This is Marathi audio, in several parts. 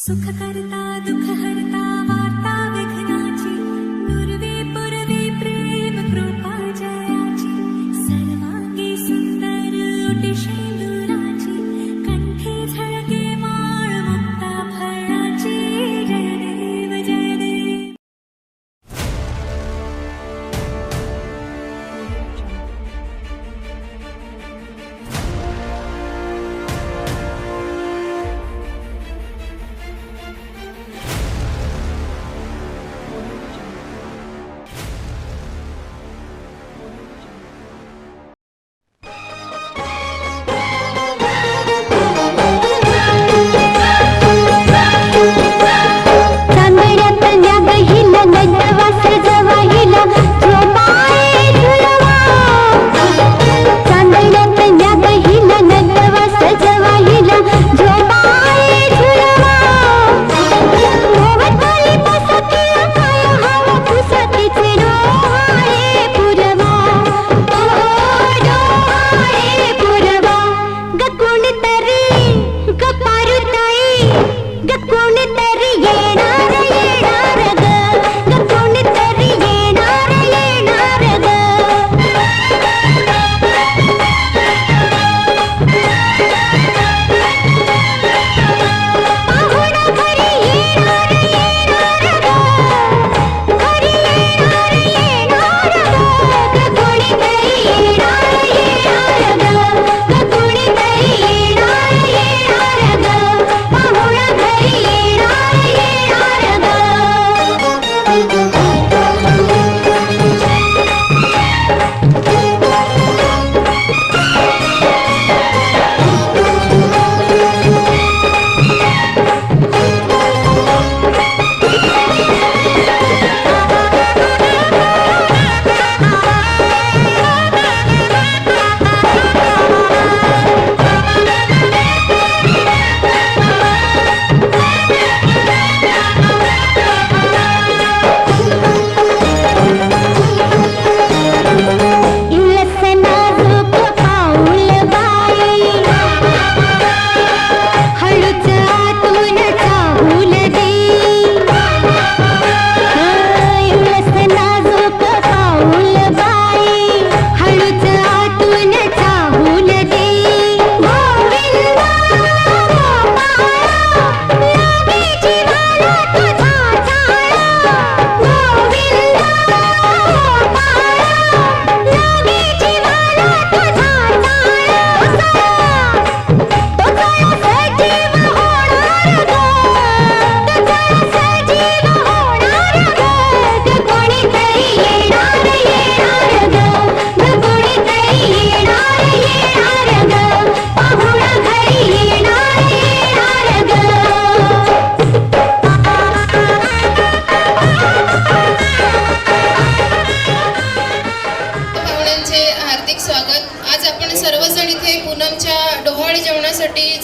सुख करता दुख हरता वार्ता विघ्नाची नुरवी पुरवी प्रेम कृपा जयाची सर्वांगी सुंदर ओटी शेंदुराची कंठी झळके माळ मुक्ता फळाची जय देव जय देव.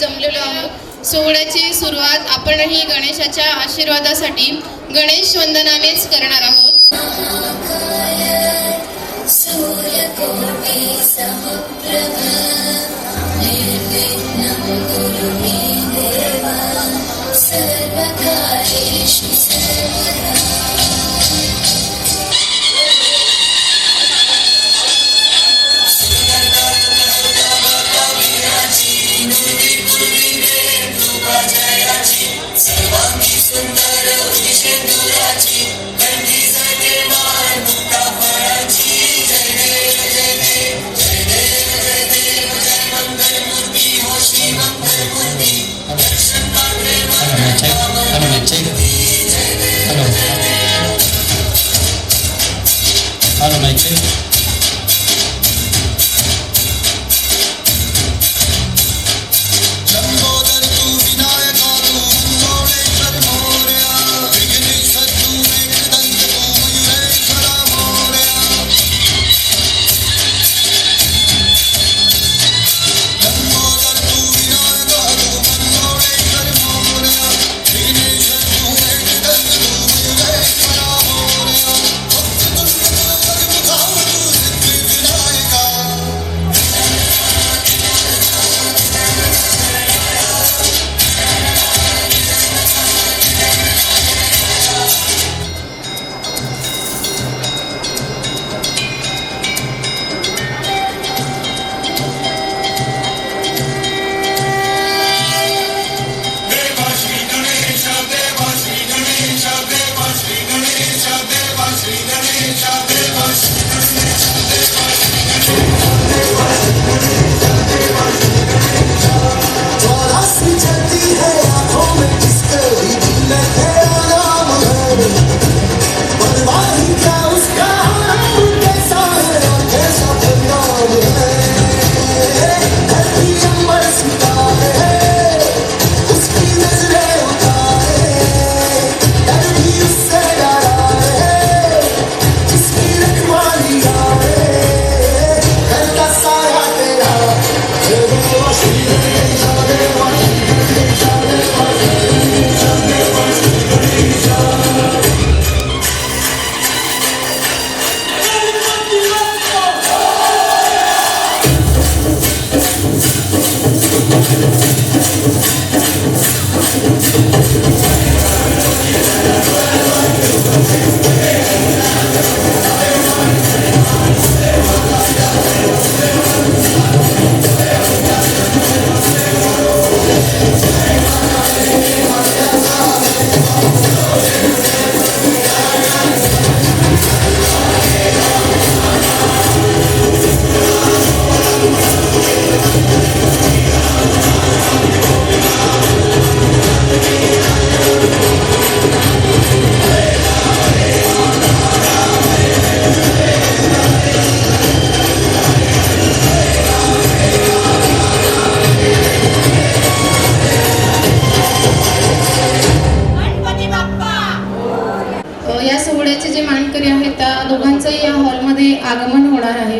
जमलेलो आहोत. सोहळ्याची सुरुवात आपणही गणेशाच्या आशीर्वादासाठी गणेश वंदनानेच करणार आहोत. Hello. या सोहळ्याचे जे मानकरी आहेत त्या दोघांचंही या हॉलमध्ये आगमन होणार आहे.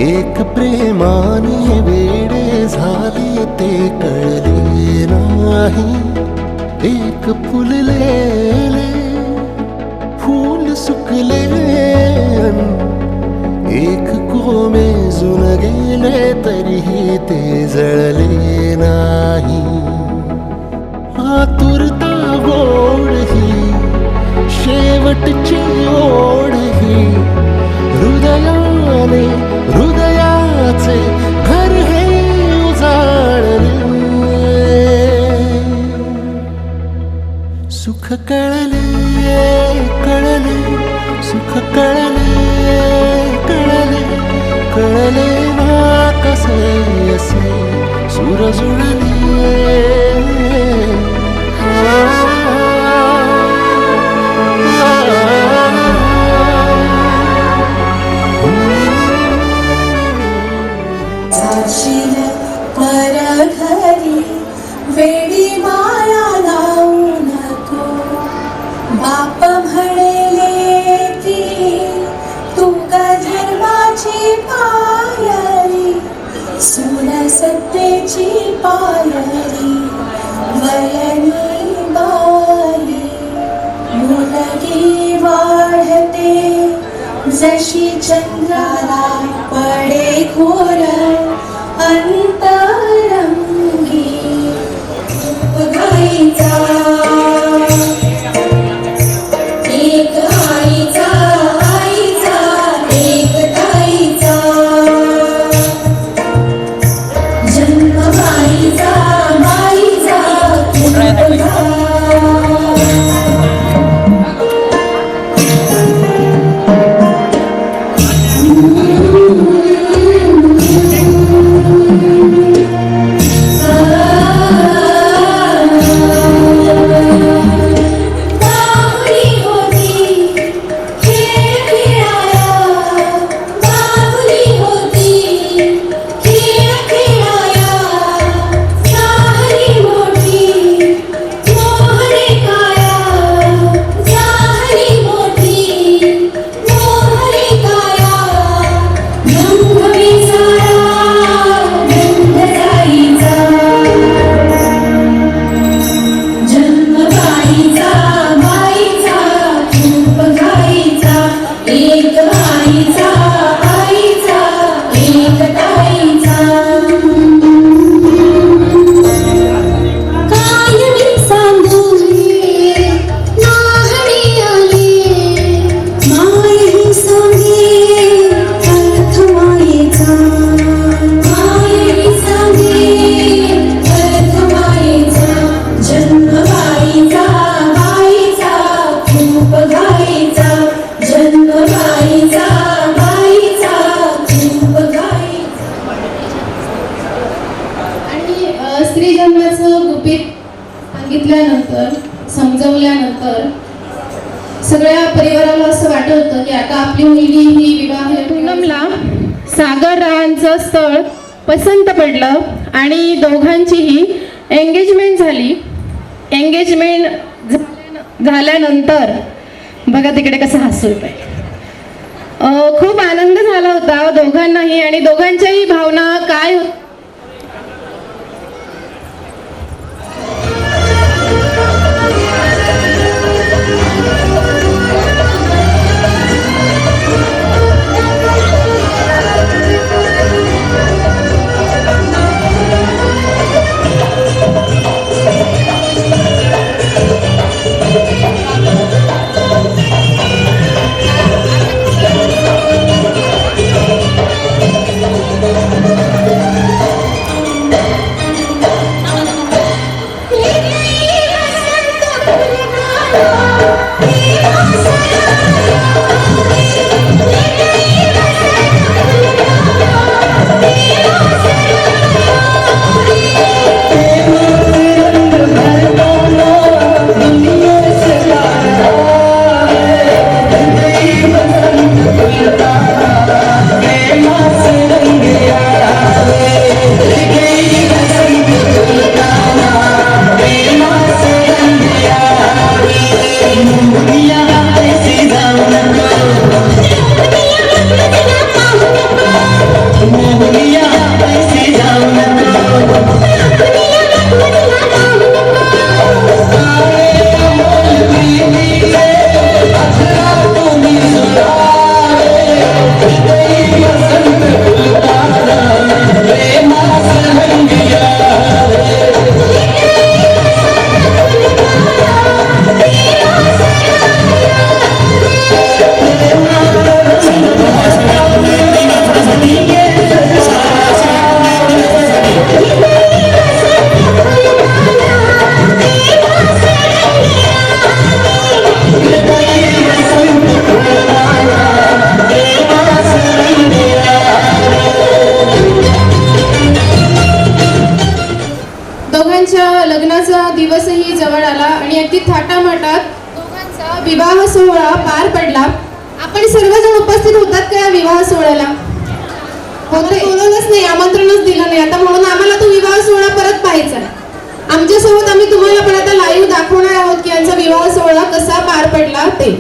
एक प्रेमाने वेडे झाले ते कळले नाही. एक फुललेले फूल सुकले, एक कोमेजून गेले तरीही ते जळले नाही. आतुरता गोड ही शेवटची ओढ ही, हृदयाने हृदयाचे घर हे उजाळले. सुख कळले कळले, सुख कळले कळले, कळले ना कसे असे सूर जुळले. वेडी माया लावू नको, बाप म्हणेले ती तू धर्माची पायरी, सून सत्तेची पायरी, वयनी बाली मुलगी वाढते जशी चंद्राला पडे घोर अंतरंगी. गाईचा एक आईचा, आईचा एक ताईचा, जन्म बाईचा, बाईचा सागराला असं वाटत होतं की आता आपली मुलगी ही विवाह पूनमला सागर रावांचं स्थळ पसंत पडलं आणि दोघांचीही एंगेजमेंट झाली. एंगेजमेंट झाल्यानंतर बघा तिकडे कसं हसू येतंय. खूप आनंद झाला होता दोघांनाही आणि दोघांच्याही भावना काय होत्या लग्नाचा दिवसही जवळ आला आणि अगदी थाटामाटात दोघांचा विवाह सोहळा पार पडला. आपण सर्वजण उपस्थित होतात का या विवाह सोहळ्याला? होते. बोलवलंच नाही, आमंत्रणच दिलं नाही. आता म्हणून आम्हाला तो विवाह सोहळा परत पाहायचा. आमच्यासोबत आम्ही तुम्हाला पण आता लाईव्ह दाखवणार आहोत की यांचा विवाह सोहळा कसा पार पडला ते.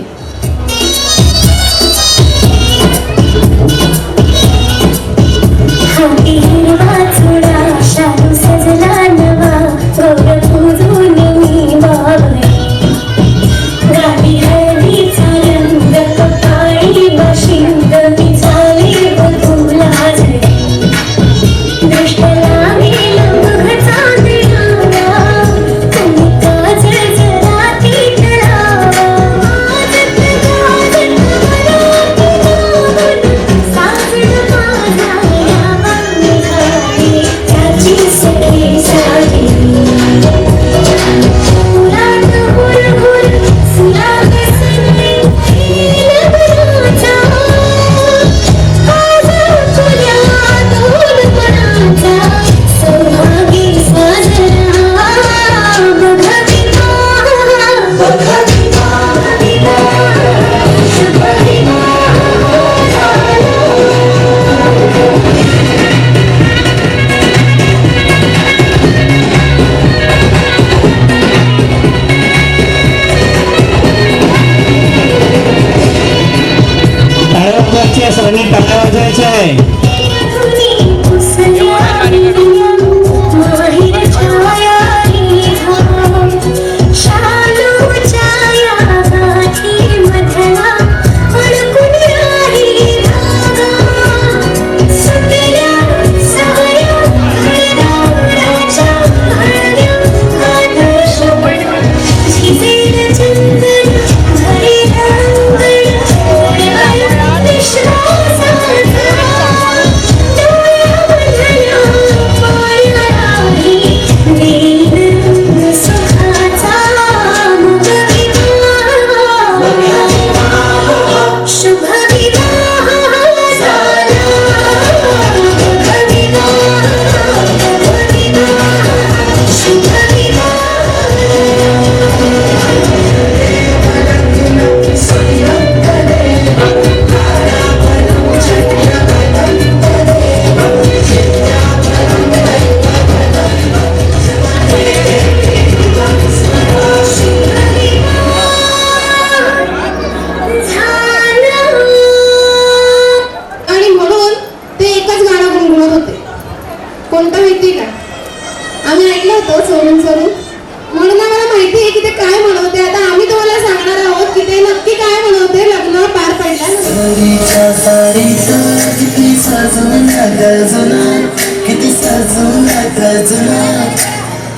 सर्वांनी टाळ्या वाजवायच्या आहे. सोडून सरून. म्हणून मला माहिती आहे की ते काय म्हणवते. आता आम्ही तुम्हाला सांगणार आहोत की ते नक्की काय म्हणवते लग्न पार पडल्यानंतर. सारीच्या सारीचा किती सजून गजुना, किती सजून गजुना,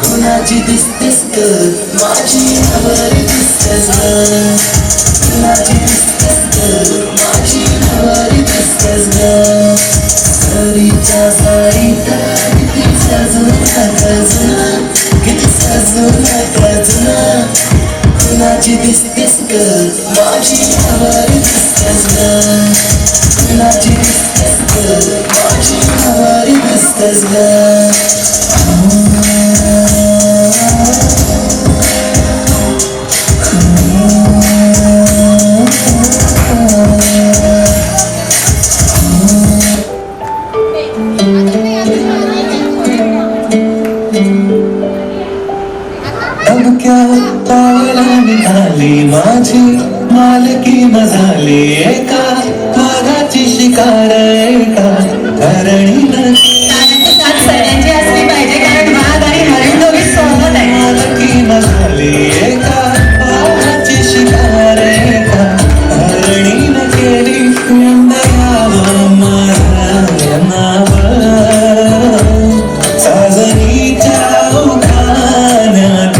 कोणाची दिसतेस ग माझी नवरी दिसतेस ग, कोणाची दिसतेस ग माझी नवरी दिसतेस ग. सारीच्या सारीचा किती सजून गजुना, किती सजून गजुना, कोणाची दिसतेस ग माझी नवरी दिसतेस ग, कोणाची दिसतेस ग माझी नवरी दिसतेस ग. क्या पावला निघाली माझी मालकी मजाली एका वाघाची शिकार एका हरणीनं. सगळ्यांची असली पाहिजे कारण वाघ आणि हरण दोघे सोबत आहे. मालकी मजाली एका वाघाची शिकार एका हरणीनं केली नंदयावं माझ्या नावं साजनीच्या उखाण्यात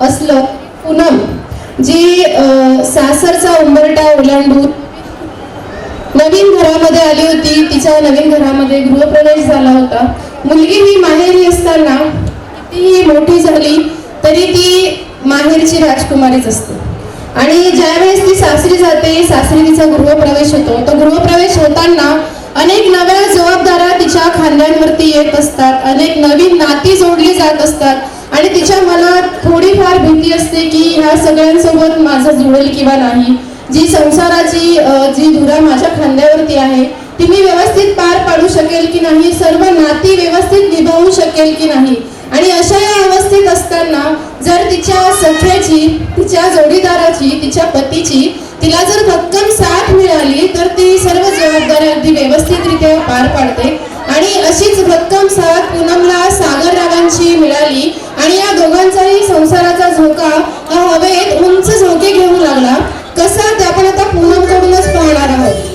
असलं पूनम जी सासरचा उंबरठा ओलांडून नवीन घरामध्ये आली होती. तिच्या नवीन घरामध्ये गृहप्रवेश झाला होता. मुलगी ही माहेरी असताना कितीही मोठी झाली तरी ती माहेरची राजकुमारीच असते. आणि ज्यावेळेस ती सासरी जाते, सासरी तिचा गृहप्रवेश होतो. तो गृहप्रवेश होताना अनेक नव्या जबाबदाऱ्या तिच्या खांद्यांवरती येत असतात, अनेक नवीन नाती जोडली जात असतात आणि तिच्या मनात थोडीफार भीती असते की ह्या सगळ्यांसोबत माझं जुळेल किंवा नाही. जी संसाराची जी धुरा माझ्या खांद्यावरती आहे ती मी व्यवस्थित पार पाडू शकेल की नाही, सर्व नाती व्यवस्थित निभावू शकेल की नाही. आणि अशा या अवस्थेत असताना जर तिच्या सख्याची, तिच्या जोडीदाराची, तिच्या पतीची तिला जर भक्कम साथ मिळाली तर ती सर्व जबाबदाऱ्या अगदी व्यवस्थितरित्या पार पाडते. आणि अशीच भक्कम साथ पूनमला सागर रावांची मिळाली आणि या दोघांचाही संसाराचा झोका हा हवेत उंच झोके घेऊ लागला. कसा ते आपण आता पूनमकडूनच पाहणार आहोत.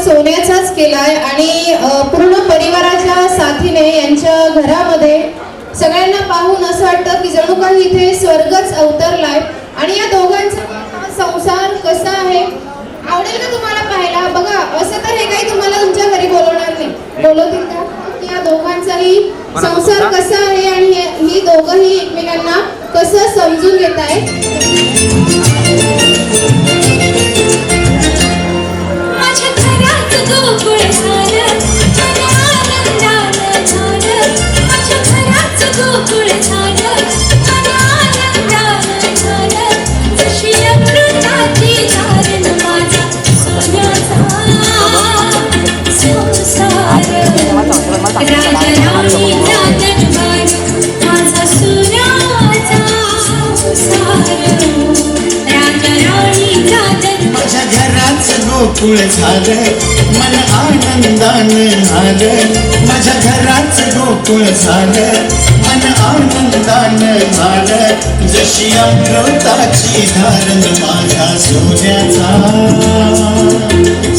सोन्याचाच केलाय आणि पूर्ण परिवाराच्या साथीने यांच्या घरामध्ये सगळ्यांना पाहून असं वाटतं की जणू काही इथे स्वर्गच अवतरलाय. आणि या दोघांचा हा संसार कसा आहे आवडेल का तुम्हाला पाहायला? बघा, असं तर हे काही तुम्हाला तुमच्या घरी बोलवणार नाही. बोलवतील का की या दोघांचाही संसार कसा आहे आणि ही दोघंही एकमेकांना कसं समजून घेत आहेत. माझ्या घरात गोकुळ झालं, मन आनंदानं झालं. माझ्या घरात गोकुळ झालं, मन आनंदानं झालं. जशी अमृताची धारण माझा सोन्याचा संसार. राजा राणीचा दरबार माझा सोन्याचा संसार. राजा राणीचा दरबार माझ्या घराचं गोकुळ झालं, मन आनंदानं झालं. माझ्या घराचं गोकुळ झालं, मन आनंदानं झालं. जशी अमृताची धारण माझ्या सोन्याचा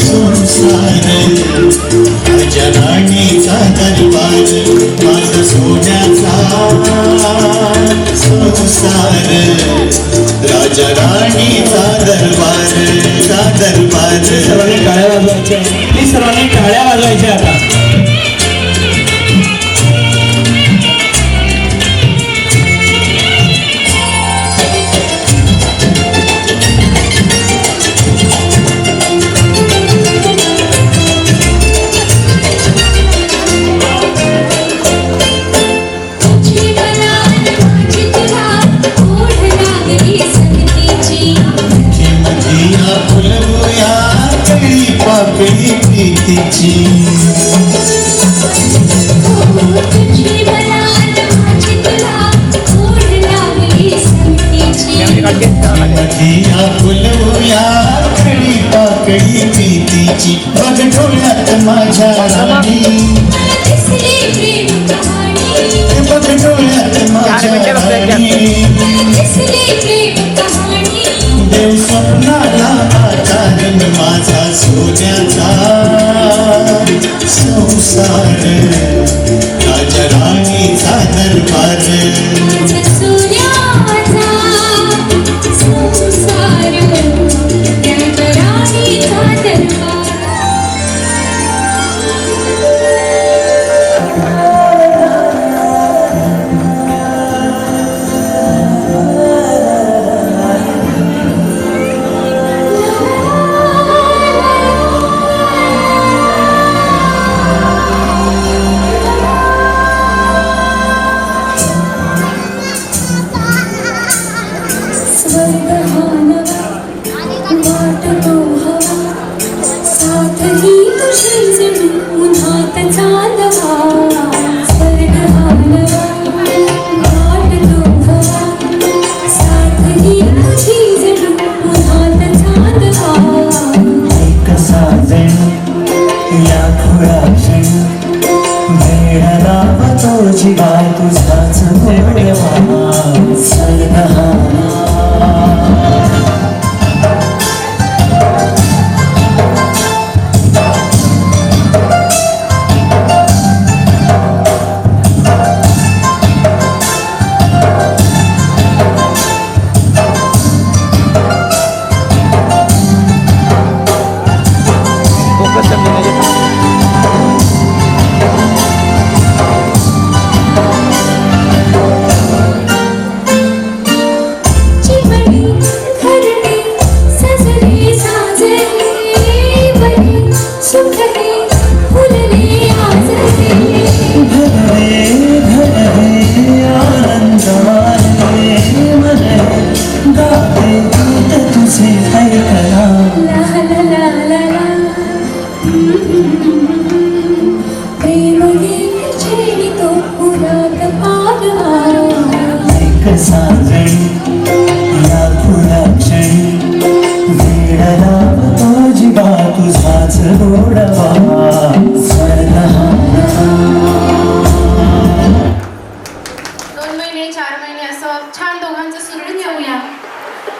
संसार. माझ्या राणीचा दरबार माझा सोन्याचा संसार. राजा राणीचा दरबार दरबार. सर्वांनी टाळ्या वाजवायच्या. प्लीज सर्वांनी टाळ्या वाजवायच्या आता. पाकळी प्रीतीची मधिया फुलवूया कळी पाकळी प्रीतीची. बघ डोळ्यात माझ्या राणी, बघ डोळ्यात माझ्या राणी. देव स्वप्नाला आकार माझा सोन्याचा संसार. राजा राणीचा दरबार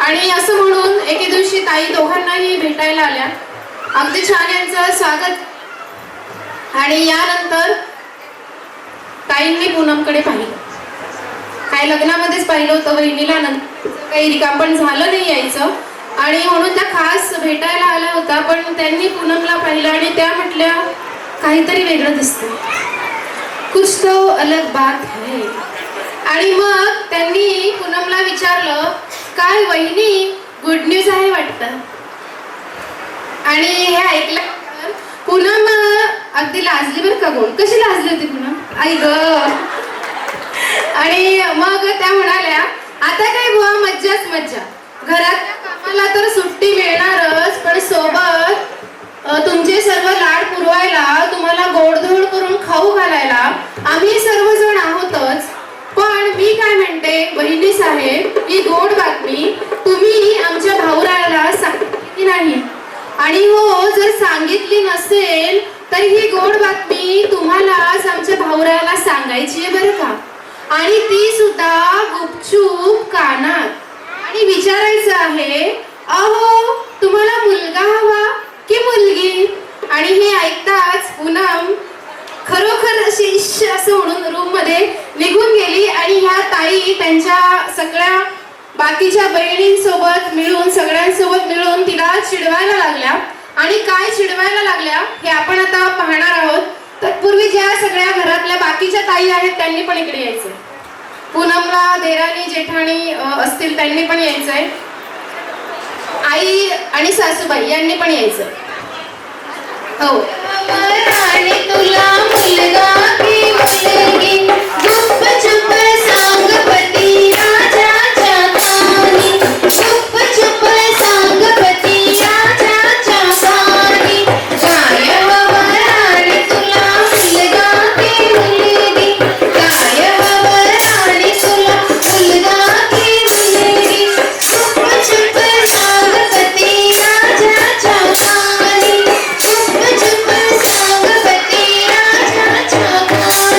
आणि असं म्हणून एके दिवशी ताई दोघांनाही भेटायला आल्या अगदी छान यांचं स्वागत. आणि यानंतर ताईंनी पूनमकडे पाहिलं. काय लग्नामध्येच पाहिलं होतं वहिनीला, नंतर काही रिकाम पण झालं नाही यायचं, आणि म्हणून त्या खास भेटायला आल्या होत्या. पण त्यांनी पूनमला पाहिलं आणि त्या म्हटल्या काहीतरी वेगळं दिसतं, कुछ तो अलग बात है. आणि मग त्यांनी पूनमला विचारलं, काय वहिनी गुड न्यूज आहे वाटतं. आणि हे ऐकल्यानंतर पूनम अगदी लाजली बरं का. गोड कशी लाजली होती पूनम, आई ग. आणि मग त्या म्हणाल्या, आता काय बुवा मज्जाच मज्जा, घरातल्या कामाला तर सुट्टी मिळणारच, पण सोबत तुमचे सर्व लाड पुरवायला, तुम्हाला गोडधोड करून खाऊ घालायला आम्ही सर्वजण आहोतच. पण मी काय म्हणते बहिणी साहेब, ही गोड बातमी तुम्ही आमच्या भाऊरायाला सांगितली नाही. आणि हो, जर सांगितली नसेल तर ही गोड बातमी तुम्हालाच आमच्या भाऊरायाला सांगायची आहे बरं का. आणि ती सुद्धा गुपचूप कानात. आणि विचारायचं आहे, अहो तुम्हाला मुलगा हवा की मुलगी. आणि हे ऐकताच पूनम खरोखर अशी इश्श असं म्हणून रूम मध्ये निघून गेली. आणि ह्या ताई त्यांच्या सगळ्या बाकीच्या बहिणींसोबत मिळून, सगळ्यांसोबत मिळून तिला चिडवायला लागल्या. आणि काय चिडवायला लागल्या हे आपण आता पाहणार आहोत. तत्पूर्वी ज्या सगळ्या घरातल्या बाकीच्या ताई आहेत त्यांनी पण इकडे यायचंय. पूनमला देराणी जेठाणी असतील त्यांनी पण यायचंय. आई आणि सासूबाई यांनी पण यायचंय. हो. आणि तुला मुलगा की मुलगी, गुप चुप सांग पती राजाच्या कानी, गुप चुप सांग पती राजाच्या कानी. काय हवं राणी तुला मुलगा की मुलगी, काय हवं राणी तुला मुलगा की मुलगी, गुप चुप सांग पती राजाच्या कानी, गुप चुप सांग पती राजाच्या कानी.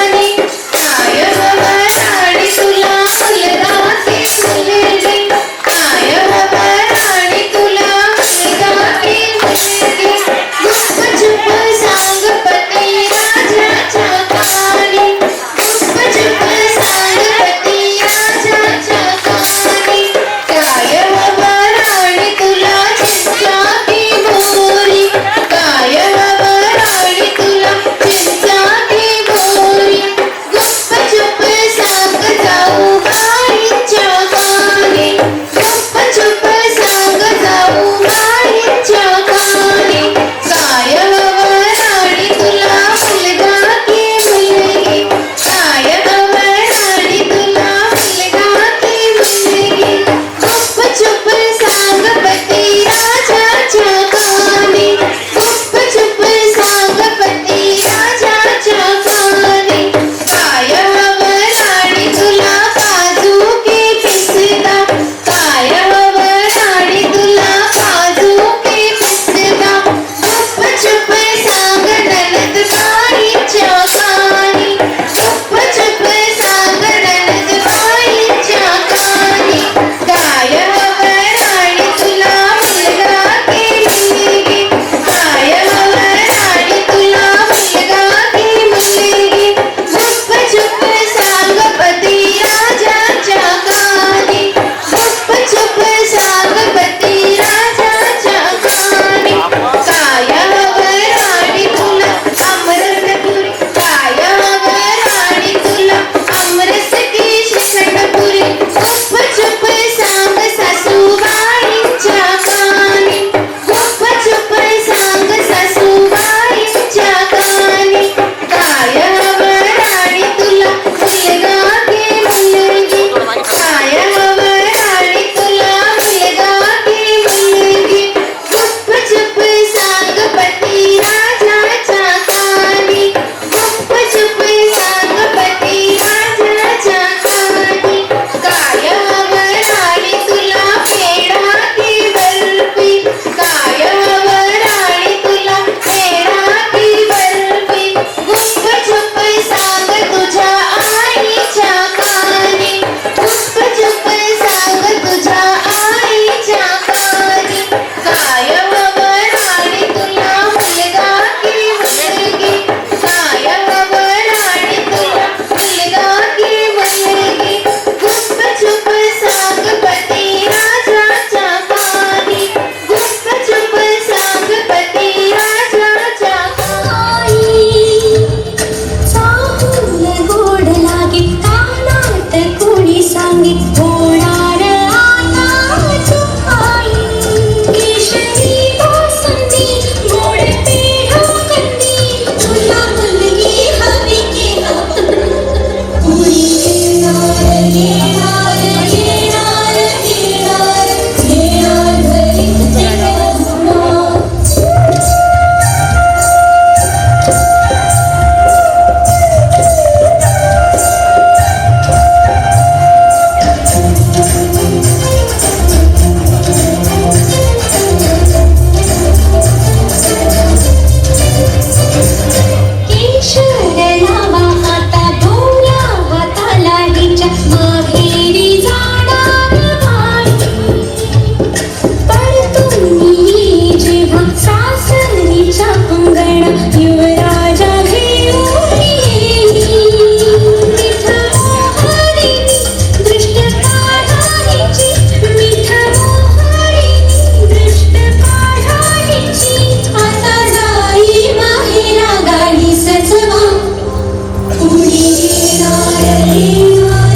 सासरीच्या अंगणात युवराजा घेऊन येई. मिठ मोहरीनी दृष्ट काढायची, मिठ मोहरीनी दृष्ट काढायची. आता जाई माहेरा गाडी सजवा, पुढे येणार येणार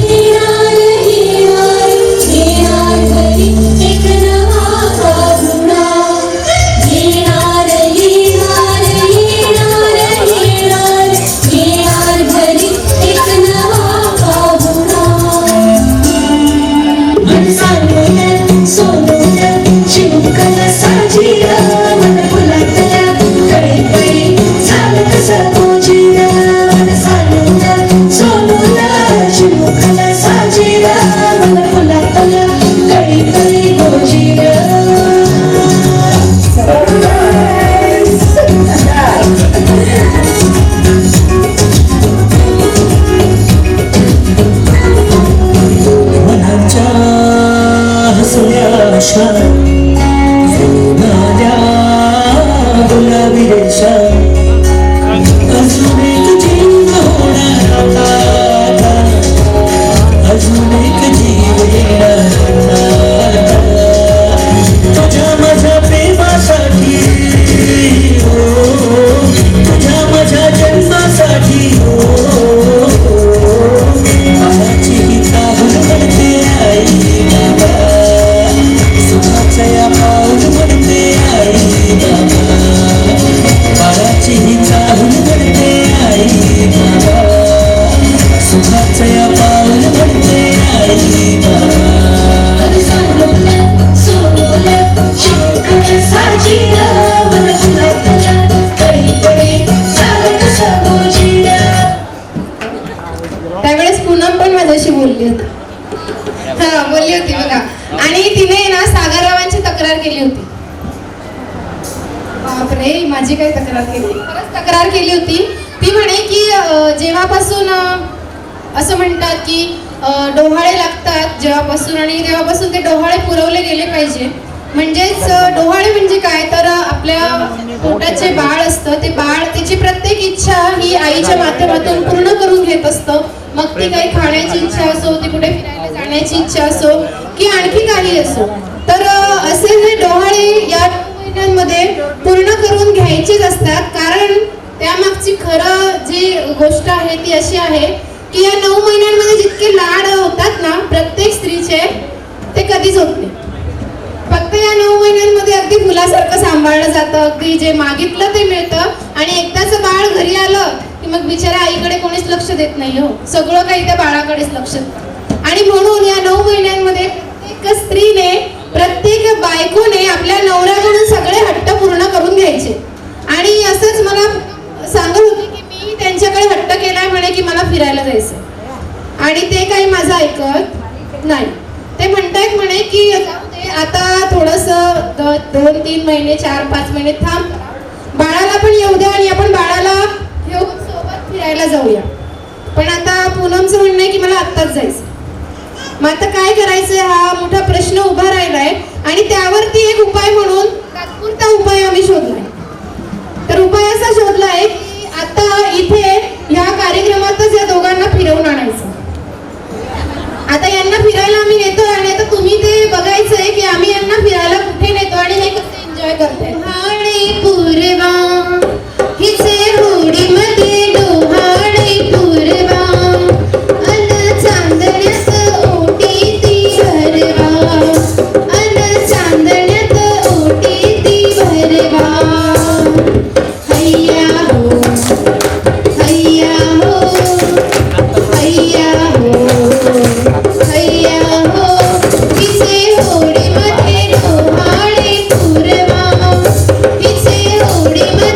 येणार येणार येणार घरी एक नवा पाहुणा. येणार येणार येणार येणार येणार घरी एक नवा पाहुणा. मन सांगून सोडून चिमुकल साजीर मन फुलातल्या कळी कळी झालं कसं गोजीर. मन सांगून सोडून चिमुकल साजीर मन फुलातल्या कळी कळी गोजीर. मनाच्या हसल्या आशा फुलल्या गुलाबी रेषा अजून एक जीव होणार आता, अजून एक जीव येणार आता. तुझ्या माझ्या प्रेमासाठी हो, तुझ्या माझ्या जन्मासाठी हो. बाळाची ही चाहूल म्हणते आई बाबा, सुखाचं या पाऊल म्हणते आई बाबा. बाळाची ही चाहूल म्हणते आई बाबा, सुखाचं या पाऊल म्हणते आई बाबा. मन सांगून सोडून चिमुकल साजीर मन फुलातल्या कळी कळी झालं कसं गोजीर. त्यावेळेस पूनम पण माझ्याशी बोलली होती. हा बोलली होती बघा. आणि तिने ना सागररावांची तक्रार केली होती. बापरे, माझी काय तक्रार केली, खरंच तक्रार केली होती. ती म्हणे की जेव्हापासून असं म्हणतात की डोहाळे लागतात जेव्हापासून, आणि तेव्हापासून ते डोहाळे पुरवले गेले पाहिजे. म्हणजेच डोहाळे म्हणजे काय तर आपल्या पोटाचे बाळ असतं, ते बाळ त्याची प्रत्येक इच्छा ही आईच्या माध्यमातून पूर्ण करून घेत असतं. मग ती काही खाण्याची इच्छा असो, ती कुठे फिरायला जाण्याची इच्छा असो, की आणखी काही असो. तर असे हे डोहाळे या 9 महिन्यांमध्ये पूर्ण करून घ्यायचेच असतात. कारण त्यामागची खरं जी गोष्ट आहे ती अशी आहे की या 9 महिन्यांमध्ये जितके लाड होतात ना प्रत्येक स्त्रीचे, ते कधीच होत नाही. फक्त या 9 महिन्यांमध्ये अगदी मुलासारखं सांभाळलं जातं, अगदी जे मागितलं ते मिळतं. आणि एकदाच बाळ घरी आलं की मग बिचाऱ्या आईकडे कोणीच लक्ष देत नाही हो, सगळं काही त्या बाळाकडेच लक्ष देतं. आणि म्हणून या 9 महिन्यांमध्ये प्रत्येक स्त्रीने, प्रत्येक बायकोने आपल्या नवऱ्याकडून सगळे हट्ट पूर्ण करून घ्यायचे. आणि असंच मला सांगत होती की मी त्यांच्याकडे हट्ट केलाय म्हणे की मला फिरायला जायचं, आणि ते काही माझं ऐकत नाही. ते म्हणतायत म्हणे की जाऊ दे आता थोडंसं 2-3 महिने 4-5 महिने थांब, बाळाला पण येऊ द्या आणि आपण बाळाला घेऊन सोबत फिरायला जाऊया. पण आता पूनमचं म्हणणं आहे की मला आत्ताच जायचं. मग आता काय करायचं हा मोठा प्रश्न उभा राहिलाय. आणि त्यावरती एक उपाय म्हणून तात्पुरता उपाय आम्ही शोधलाय. तर उपाय असा शोधलाय की आता इथे ह्या कार्यक्रमातच या दोघांना फिरवून आणायचं. आता यांना फिरायला आम्ही नेतोय आणि आता तुम्ही ते बघायचंय की आम्ही यांना फिरायला कुठे नेतो आणि हे कसं एन्जॉय करताय. डोहाळे पूर्वा हिचे होडीमध्ये डोहाळे पूर्वा, अन चांदण्यात ओटी ती भरवा, अन चांदण्यात ओटी ती भरवा. हैया हो हैया हो हैया हो हैया हो, हिचे होडीमध्ये डोहाळे पूर्वा, हिचे होडीमध्ये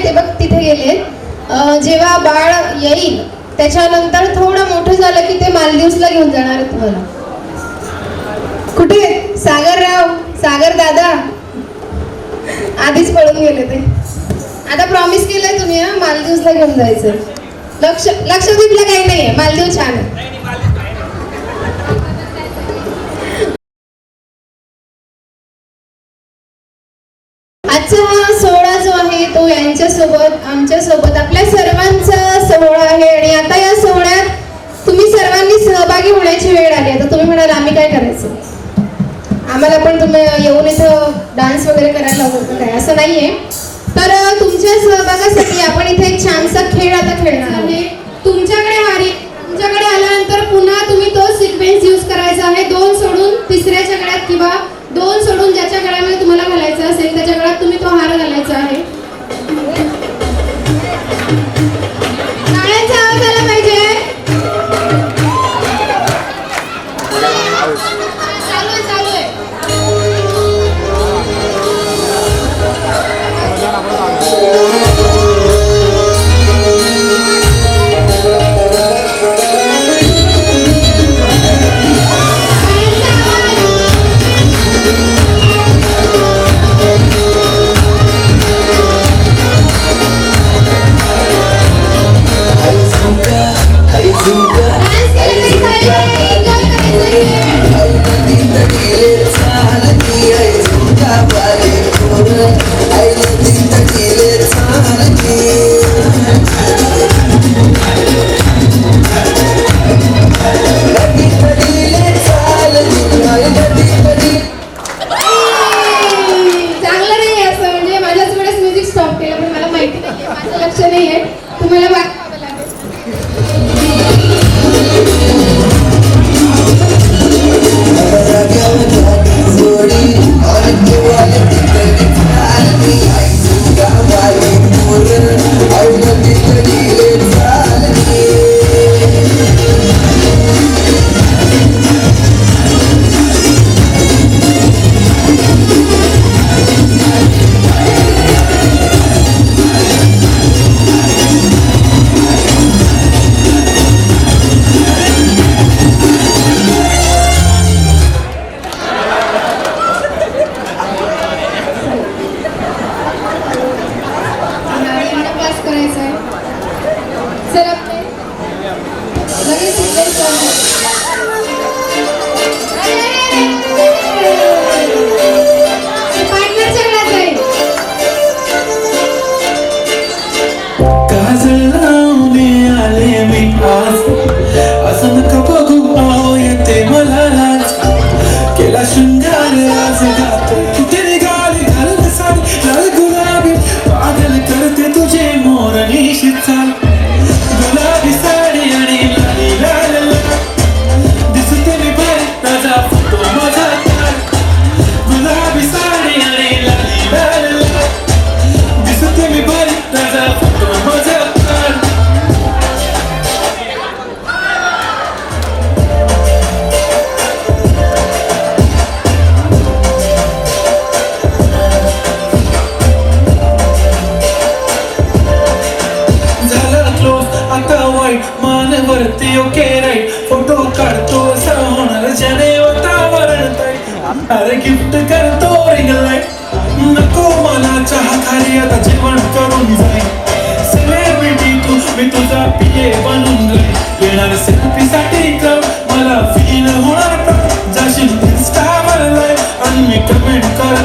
ते बघ तिथे गेले. जेव्हा बाळ येईल त्याच्यानंतर थोडं मोठं झालं की ते मालदीवसला घेऊन जाणार आहे तुम्हाला. कुठे सागरराव, सागर दादा आधीच पळून गेले ते. आता प्रॉमिस केलंय तुम्ही मालदीवसला घेऊन जायचं. लक्षद्वीपला काही नाहीये, मालदीव छान आहे. आजचा हा सोहळा जो आहे तो यांच्यासोबत आमच्यासोबत आपल्या सर्वांचा सोहळा आहे. आणि आता या सोहळ्यात तुम्ही सर्वांनी सहभागी होण्याची वेळ आली. आता तुम्ही म्हणाल आम्ही काय करायचं, आम्हाला पण तुम्ही येऊन इथं डान्स वगैरे करायला होतं काय, असं नाहीये. तर तुमच्या सहभागासाठी आपण इथे एक छानसा खेळ आता खेळणार आहे. तुमच्याकडे आल्यानंतर पुन्हा तुम्ही तो सिक्वेन्स यूज करायचा आहे. 2 सोडून तिसऱ्याच्या गळ्यात किंवा 2 सोडून ज्याच्या गळ्यामध्ये तुम्हाला घालायचा असेल त्याच्या गळ्यात तुम्ही तो हार घालायचा आहे. टाळ्यांचा आवाज आला पाहिजे. चालू आहे. मानवरती ओके राईट फोटो काढतो होणार ज्याने वातावरण अरे गिफ्ट करतो रिंग लाईट नको मला चहा खाली आता जेवण करून जाईल सेलिब्रिटी तू मी तुझा पिये बनून जाईल येणार सेल्फी साठी क्लब मला फील होणार तर जाशील इंस्टावर लाईव्ह आणि मी कमेंट कर.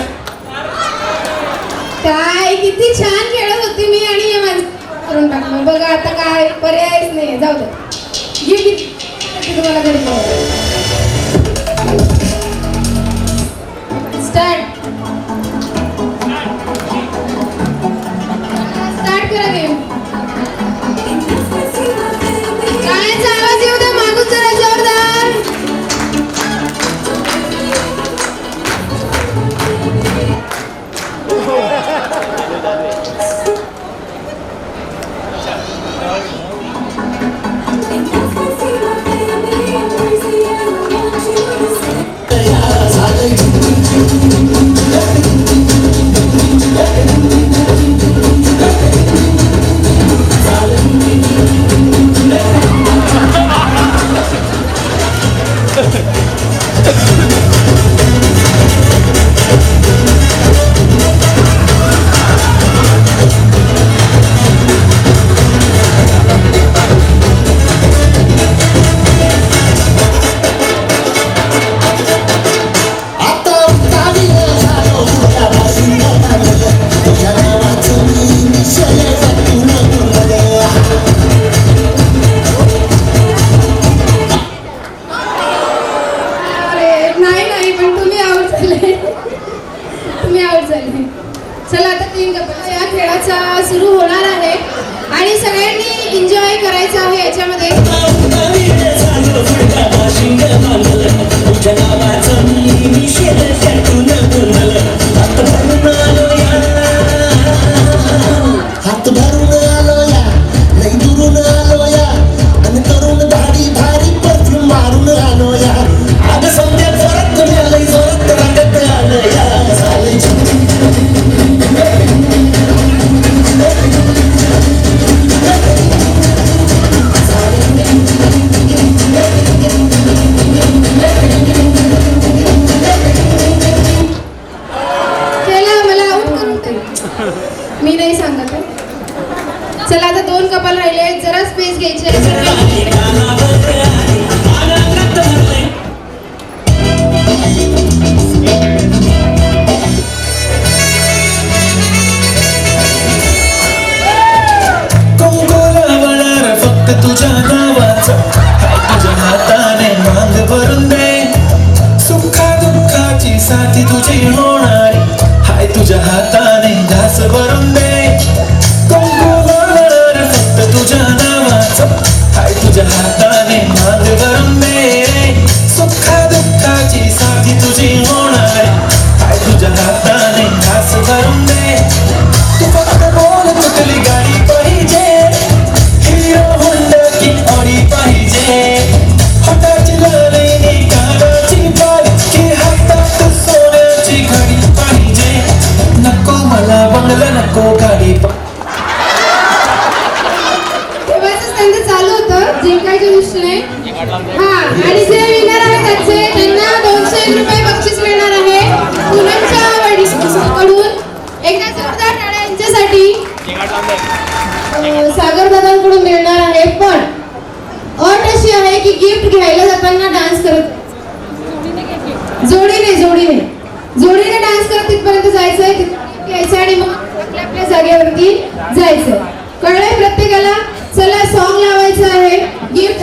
काय किती छान खेळत होती मी आणि हे माझं करून टाकलं बघा. आता काय पर्यायच नाही, जाऊ दे. तुम्हाला घरी स्टार्ट करा गेम. गाण्याचा आवाज येऊ दे मागून जरा जोरदार. Thank you. 2-3 कपल या खेळाचा सुरू होणार आहे आणि सगळ्यांनी एन्जॉय करायचं आहे याच्यामध्ये. हात भरून आलो या लई दुरून आलो या आणि तरुण दाढी भारी परफ्यूम मारून आलो या अगं संध्या जोरात तुम्ही आलंय जोरात रंगत आलं या झालंय त्याला मला आउट करून टाक. मी नाही सांगत आहे. चला आता 2 कपल राहिले आहेत, जरा स्पेस घ्यायची आहे. कुंकुलावळार फक्त तुझ्या नावाचं तुझ्या हाताने मांग भरून दे सुखा दुःखाची साथी तुझी होणारी हाय तुझ्या हाताने घास भरून दे कुंकुलावळार फक्त तुझ्या नावाचं हाय तुझ्या हाताने मांग भरून दे सुखा दुःखाची साथी तुझी होणारी हाय तुझ्या हाताने घास भरून दे तू फक्त बोल कुठली गाडी पाहिजे हिरो होंडा की ऑडी पाहिजे हाताची लाली कानाची बाल की हातात सोन्याची घडी पाहिजे नको मला बंगला नको गाडी तेव्हाच त्यांचं चालू होतं जिंकायच्या दृष्टीने. हा आणि जे विनर आहे त्यांना 200 रुपये बक्षीस मिळणार आहे पूनमच्या कडून. एकदा जोरदार टाळ्या यांच्यासाठी सागर दादांकडून मिळणार आहे. पण अट अशी आहे की गिफ्ट घ्यायला जाताना डान्स करत जोडीने डान्स करत तिथपर्यंत जायचंय, घ्यायचं आणि मग आपल्या जागेवरती जायचं. कळलंय प्रत्येकाला? चला सॉन्ग लावायचं आहे. गिफ्ट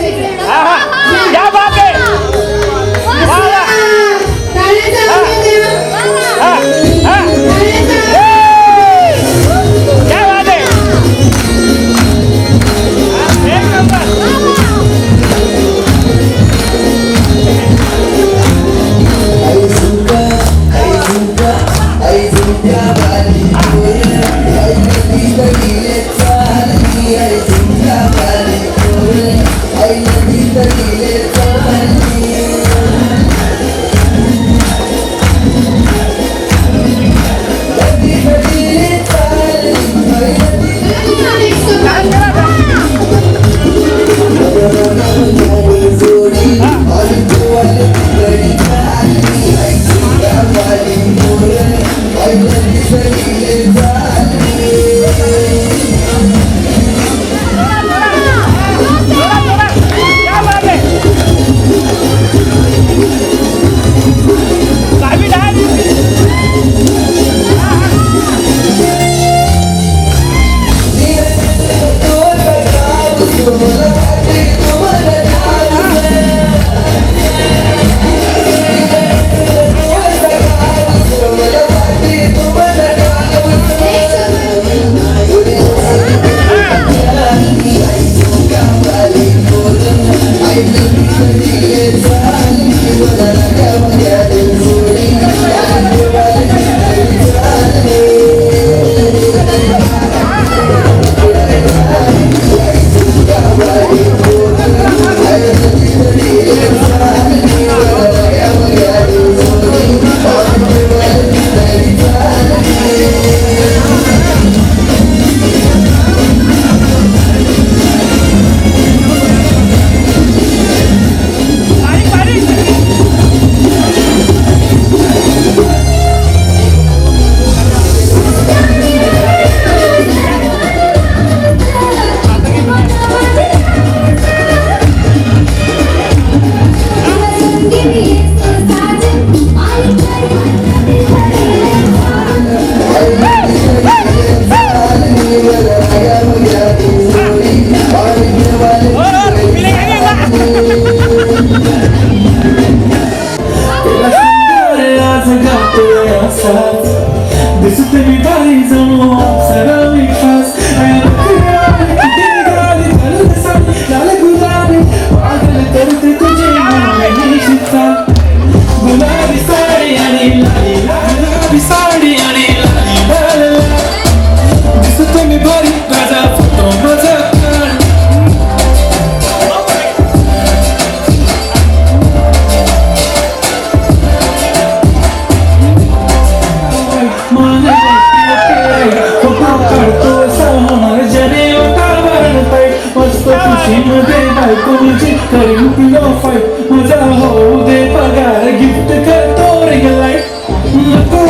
दिसते मी बाई जणू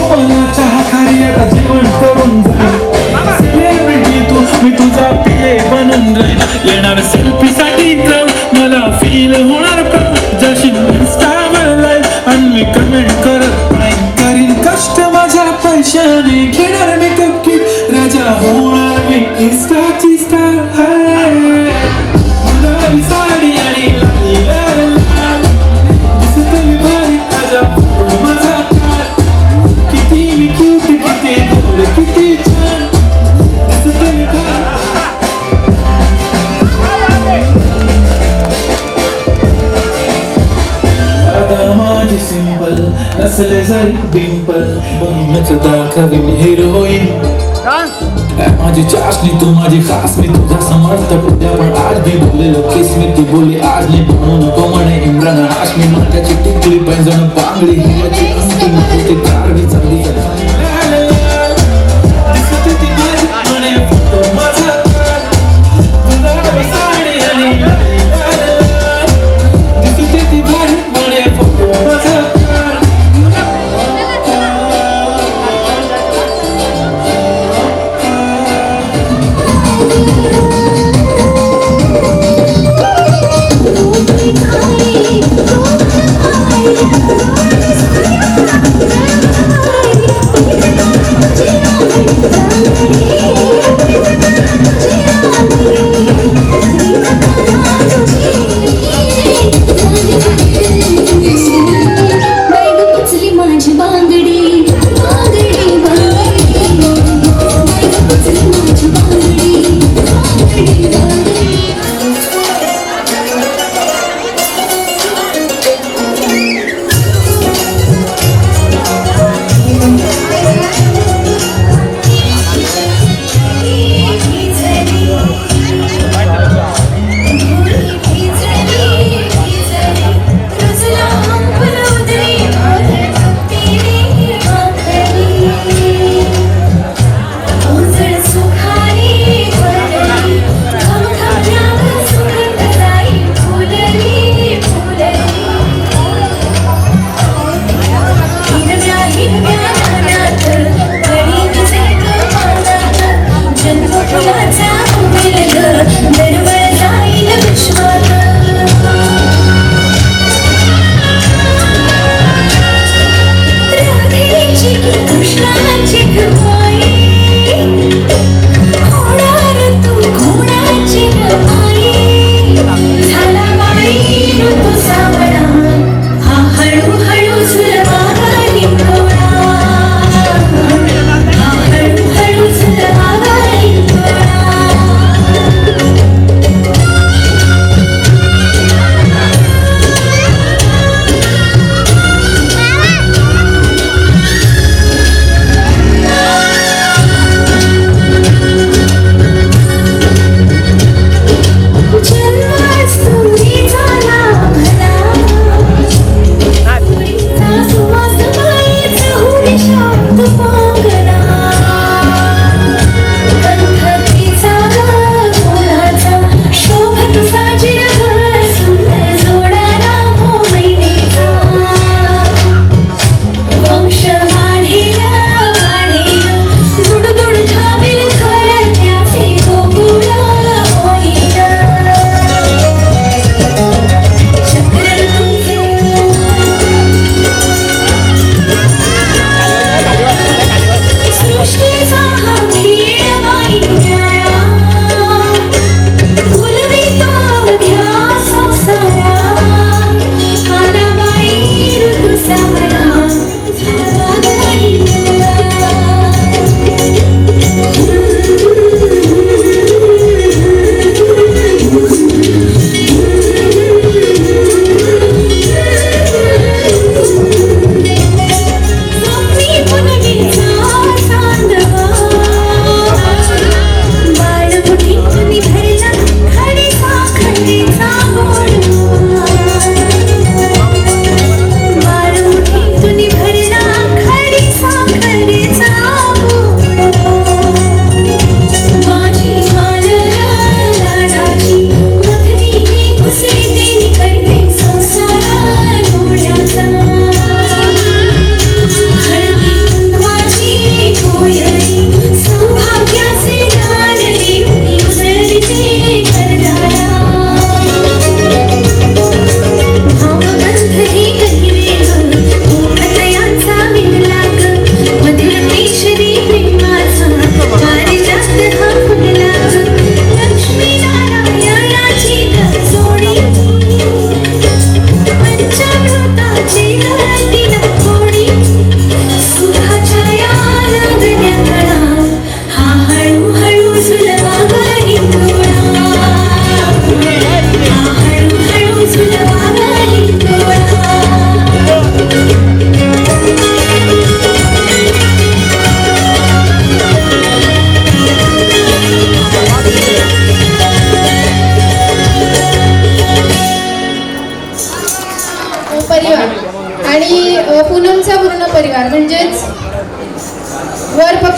मला चहा खारी आता जेवण करून जाईल सेलिब्रिटी तू मी तुझा पिले बनून राहील येणार सेल्फी साठी तर मला फील होणार पण जशी इंस्टावर लाईव्ह आणि मी कमेंट करत नाही करीन कष्ट माझ्या पैशाने घेणार मेकअप किट राजा होणार मी इंस्टाची स्टार गुलाबी साडी आणि लाली लाल लाल दिसते मी भारी माझा फोटो माझा काढ किती मी क्यूट किती गोड किती छान दिसते मी भारी आता माझी सिंपल नसले जरी डिंपल बनूनच दाखवीन हिरोईन माझी चाशनी तू माझी खास मी तुझा समर्थ उद्या पण आज मी बोललेलो केस मी ती बोली आज नाही बनवू नको म्हणे इम्रान हाशमी माझ्याची टिकली पैंजण बांगडी हिऱ्याची अंगठी नको ती कारवी चांगली दिसते ती माझी म्हणे फोटो माझा गुलाबी साडी आणि लाल लाल. दिसते ती माझी म्हणे फोटो माझा I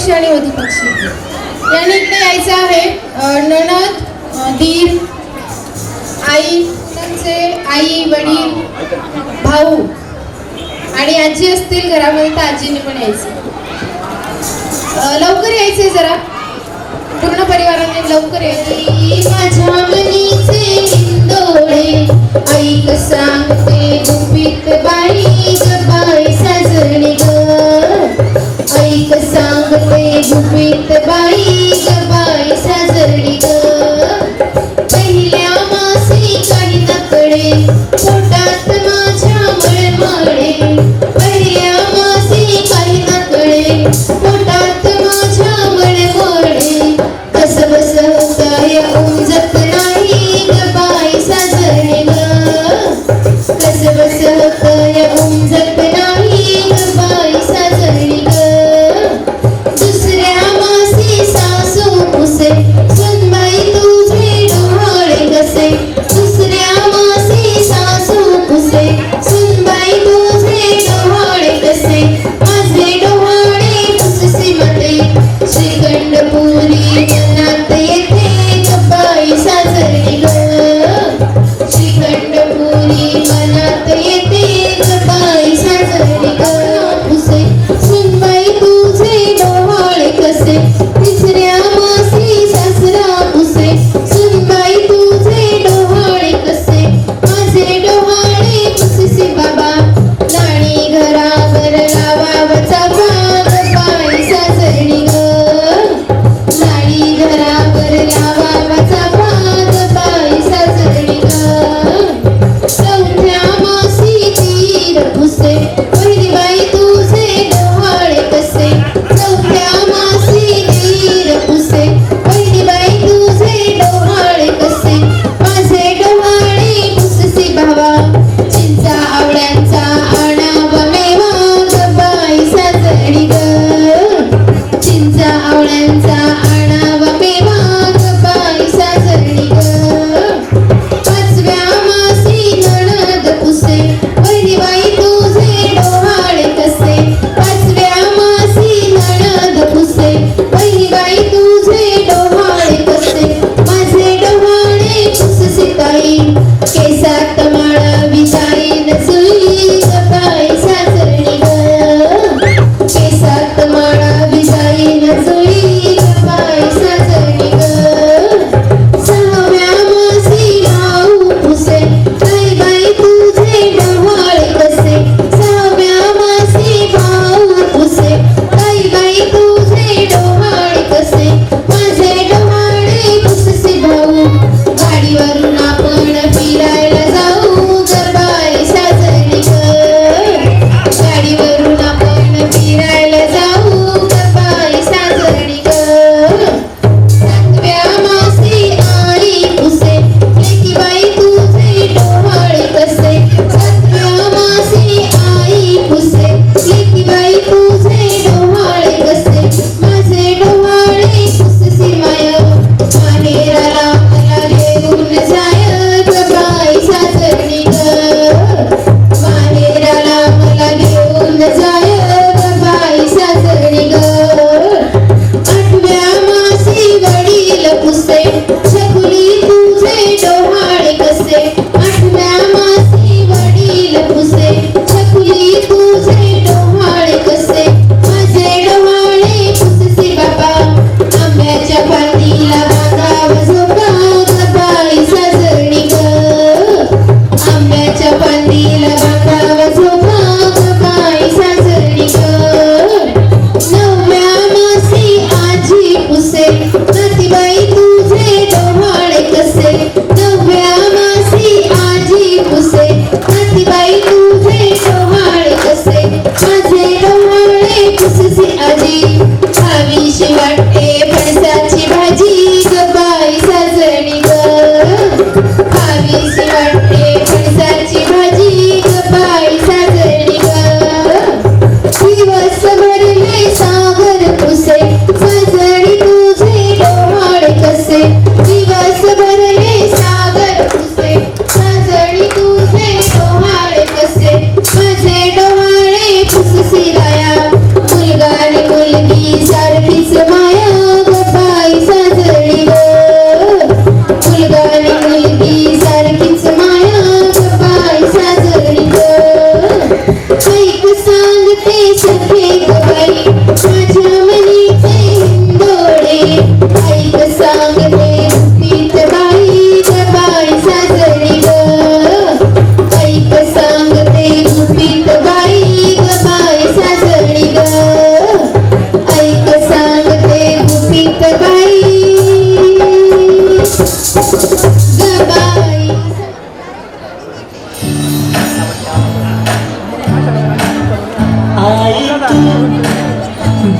पक्षी आणि वधू पक्षी यांनी इकडे यायचं आहे. नणद, दीर, आई, त्यांचे आई, वडील, भाऊ आणि आजी असतील घरामध्ये तर आजीने पण यायचं. लवकर यायचंय जरा, पूर्ण परिवाराने लवकर यायचं. माझ्या मनीचे हिंदोळे ऐक सांगते गुपित बाई ग बाई साजणी ग. ऐक सांगते गुपित बाई ग बाई साजणी ग. पहिल्या मासी काही नकडे पोटात माझ्या मळमळे. पहिल्या मासी काही नकडे पोटात माझ्या मळमळे. कसं बस काय उमजत नाही ग बाई साजणी ग. कसं बस काय उमजत नाही ग बाई साजणी ग. दुसऱ्या मासी सासू पुसे सुनबाई तुझे डोहाळे कसे. दुसऱ्या मासी सासू पुसे सुनबाई तुझे डोहाळे कसे. माझे डोहाळे पुससे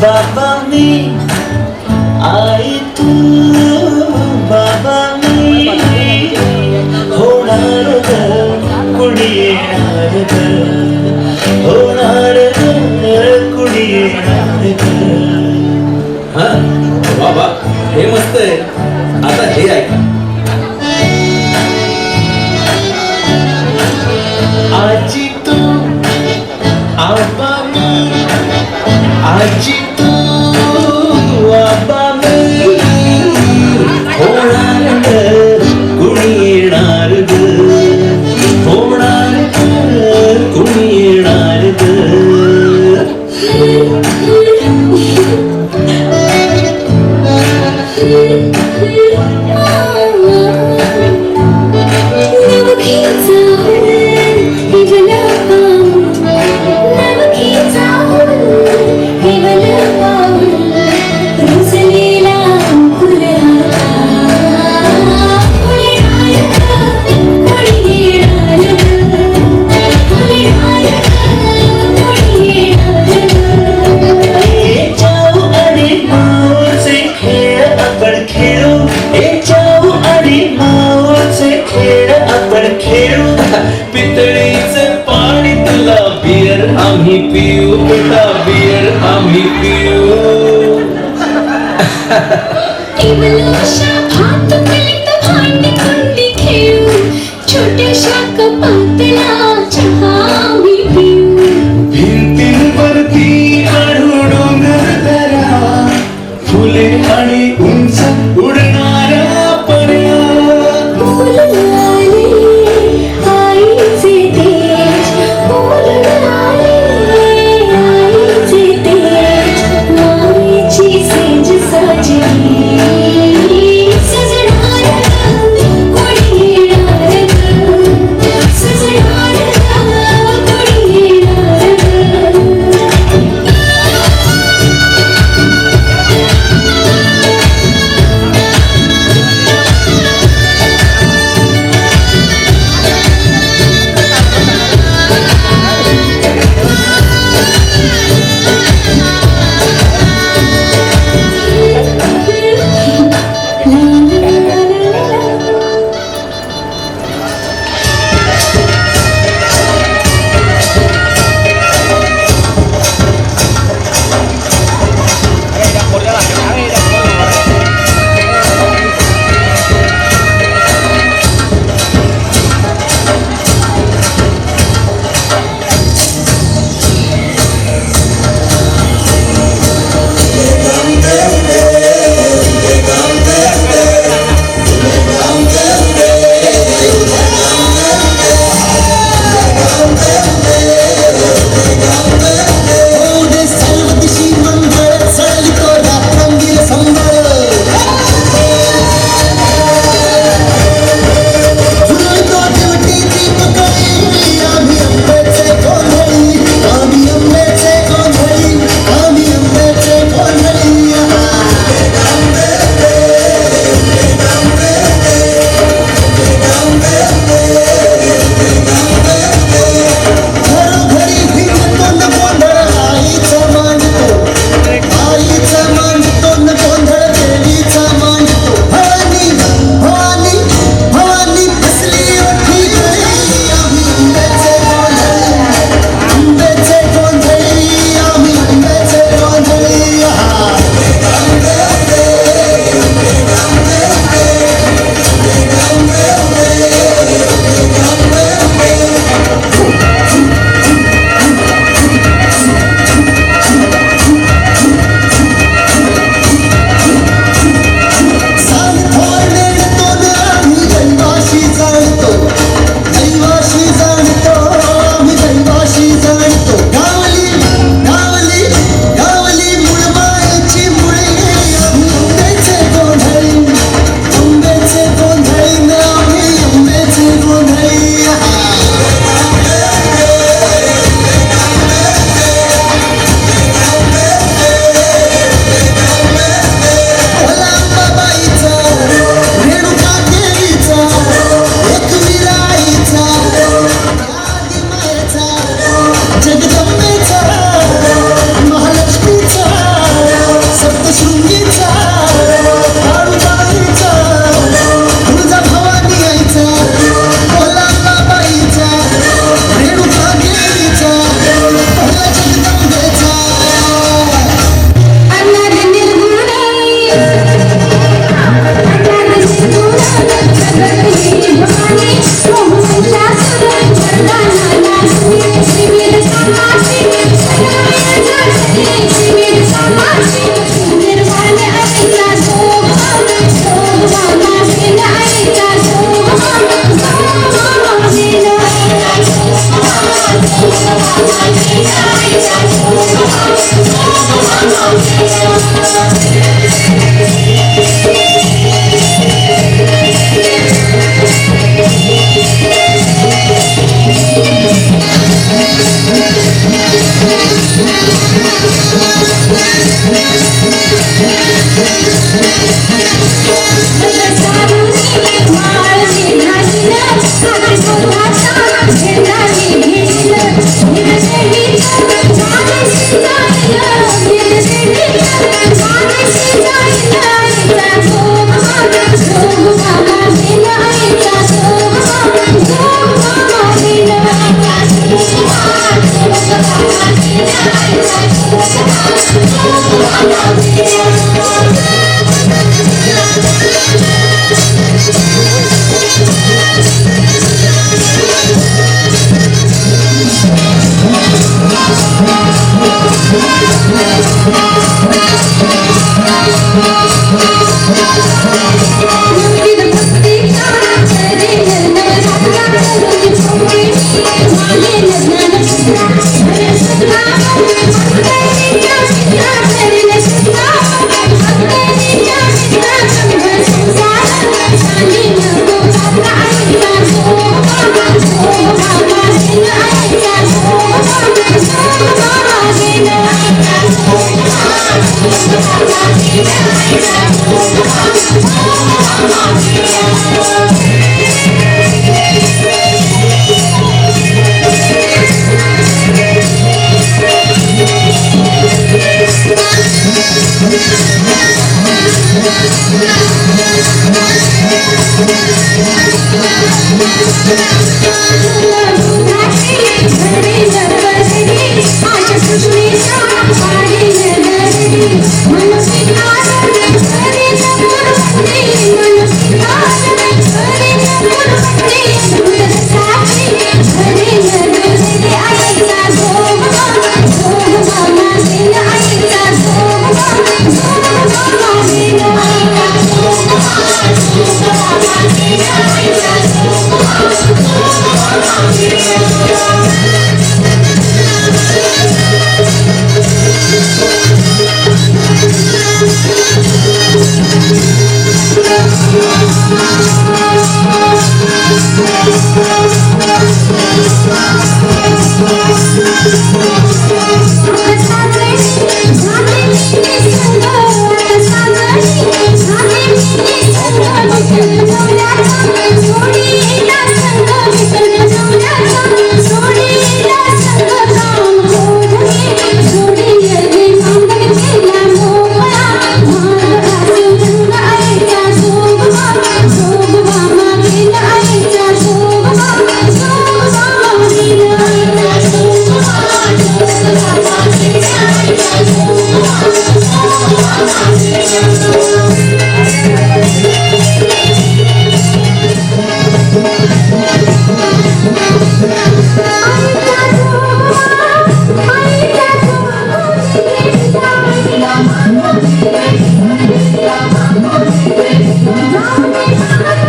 बाबा मी आई तू बाबा मी होणार ग कुणी येणार ग होणार ग कुणी येणार ग. हा बाबा हे मस्त आहे. आता हे ऐका. आजी तू आबा मी आजी तू आबा मी होणार ग कुणी येणार ग होणार ग कुणी येणार ग. पितळीचं पाणी तुला बियर आम्ही पिऊ बेटा बियर आम्ही पिऊ. छोट्याशा कपातला चहा मी पिऊ. भिंतींवरती काढू डोंगर दरा फुले आणि उंच उडणाऱ्या पर्या.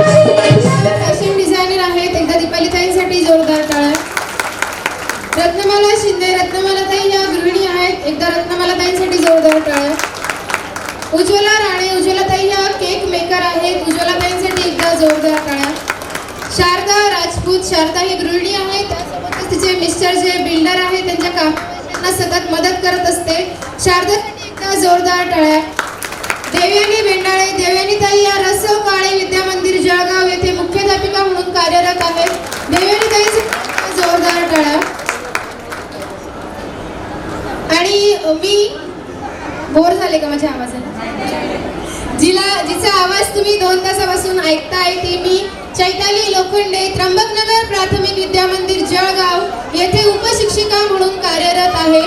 फॅशन डिझायनर आहेत, एकदा दीपालीताईंसाठी जोरदार टाळ्या. रत्नमाला शिंदे, रत्नमालाताई या गृहिणी आहेत, एकदा रत्नमालाताईंसाठी जोरदार टाळ्या. उज्ज्वला राणे, उज्ज्वलाताई या केक मेकर आहेत, उज्ज्वलाताईंसाठी एकदा जोरदार टाळ्या. शारदा राजपूत, शारदा ही गृहिणी आहे, त्यासोबतच तिचे मिस्टर जे बिल्डर आहेत त्यांच्या कामांना सतत मदत करत असते. शारदासाठी एकदा जोरदार टाळ्या. देवयानी बेंडाळे, देवयानीताई या रसव काळे विद्या मंदिर जळगाव येथे मुख्याध्यापिका म्हणून कार्यरत आहेत. देवयानीताईंसाठी जोरदार टाळ्या. आणि मी बोर झाले का माझ्या आवाजाने? जिचा आवाज तुम्ही 2 तासापासून ऐकताय ती मी चैताली लोखंडे, त्र्यंबकनगर प्राथमिक विद्या मंदिर जळगाव येथे उपशिक्षिका म्हणून कार्यरत आहे.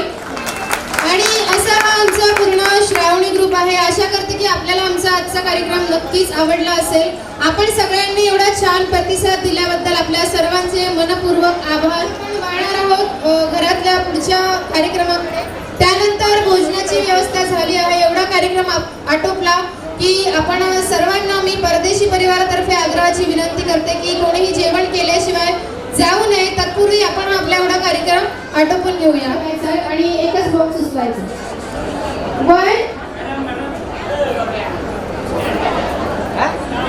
आणि असा हा आमचा पूर्ण श्रावणी ग्रुप आहे. आशा करते की आपल्याला आमचा आजचा कार्यक्रम नक्कीच आवडला असेल. आपण सगळ्यांनी एवढा छान प्रतिसाद दिल्याबद्दल आपल्या सर्वांचे मनपूर्वक आभार. आपण वाढणार आहोत घरातल्या पुढच्या कार्यक्रमाकडे. त्यानंतर भोजनाची व्यवस्था झाली आहे. एवढा कार्यक्रम आटोपला की आपण सर्वांना मी परदेशी परिवारातर्फे आग्रहाची विनंती करते की कोणीही जेवण केल्याशिवाय जाऊ नये. तत्पूर्वी आपण आपला एवढा कार्यक्रम आटोपून घेऊया आणि एकच बॉक्स सुचवायचं.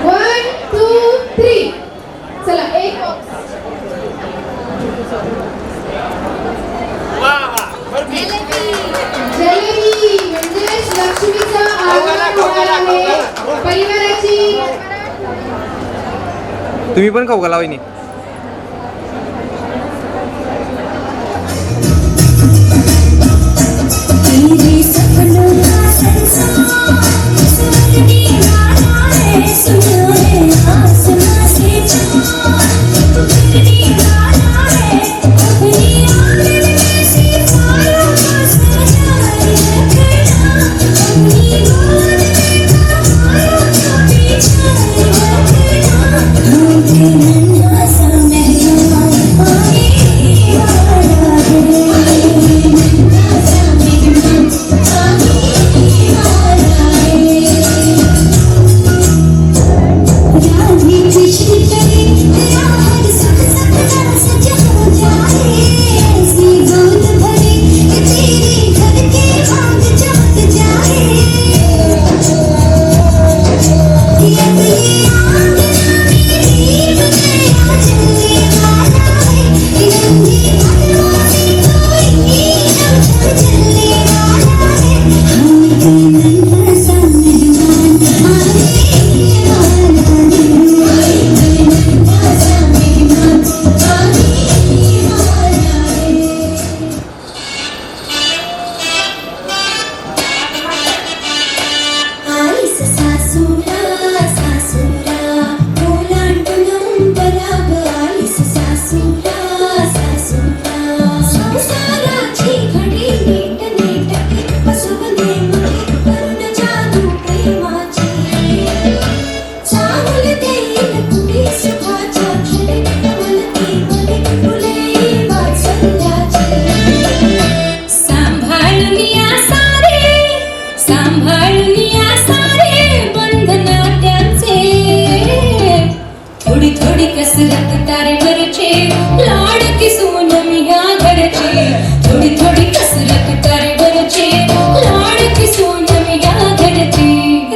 1 2 3 चला एक बॉक्स. जलेबी म्हणजे लक्ष्मीचा आवाज. तुम्ही पण खाऊ का वहिनी? तेरे सपनों का संसार स्वर्ग की माला है, सुना है आसमां से चाँद उतरने वाला है, अपनी आंगन में सितारों को सजाए रखना, अपनी गोद में बहारों को बिछाए रखना, होके नन्हा सा मेहमान आने वाला है, नन्हा सा मेहमान आने वाला है। राधे कृष्ण करे प्यार सब सपना सच हो जाए, ऐसी गोद भरे कि तेरे घर के भाग जाग जाए, कि अब ये आंगना में दीप नया जलने वाला है, कि नन्हे पलकों में कोई नशा जलने वाला है, हमके नन्हा सा मेहमान आने वाला है, नन्हा सा मेहमान आने वाला है। आईस सासूला सासूला ओलांडून पराग, आईस सासूला सासूला संसाराची घडी नीट नेटकी बसवणे मगे करून जादू प्रेमाची, चांगल देईल कुणी सुखाच्या क्षणी कमलती मने फुले वात्सल्याची, सांभाळून या सारे बंधन त्यांचे, थोडी थोडी कसरत तारेवरचे लाडकी सून मी ह्या घरची, थोडी थोडी कसरत तारेवरचे लाडकी सून मी ह्या घरची,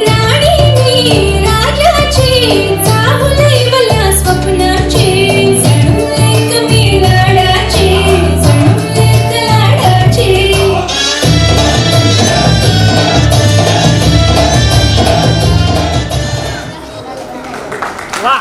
राणी मी राजाची चाहुलई मला स्वप्नाची, जणू एक मी लाडाची, जणू एक लाडाची. वा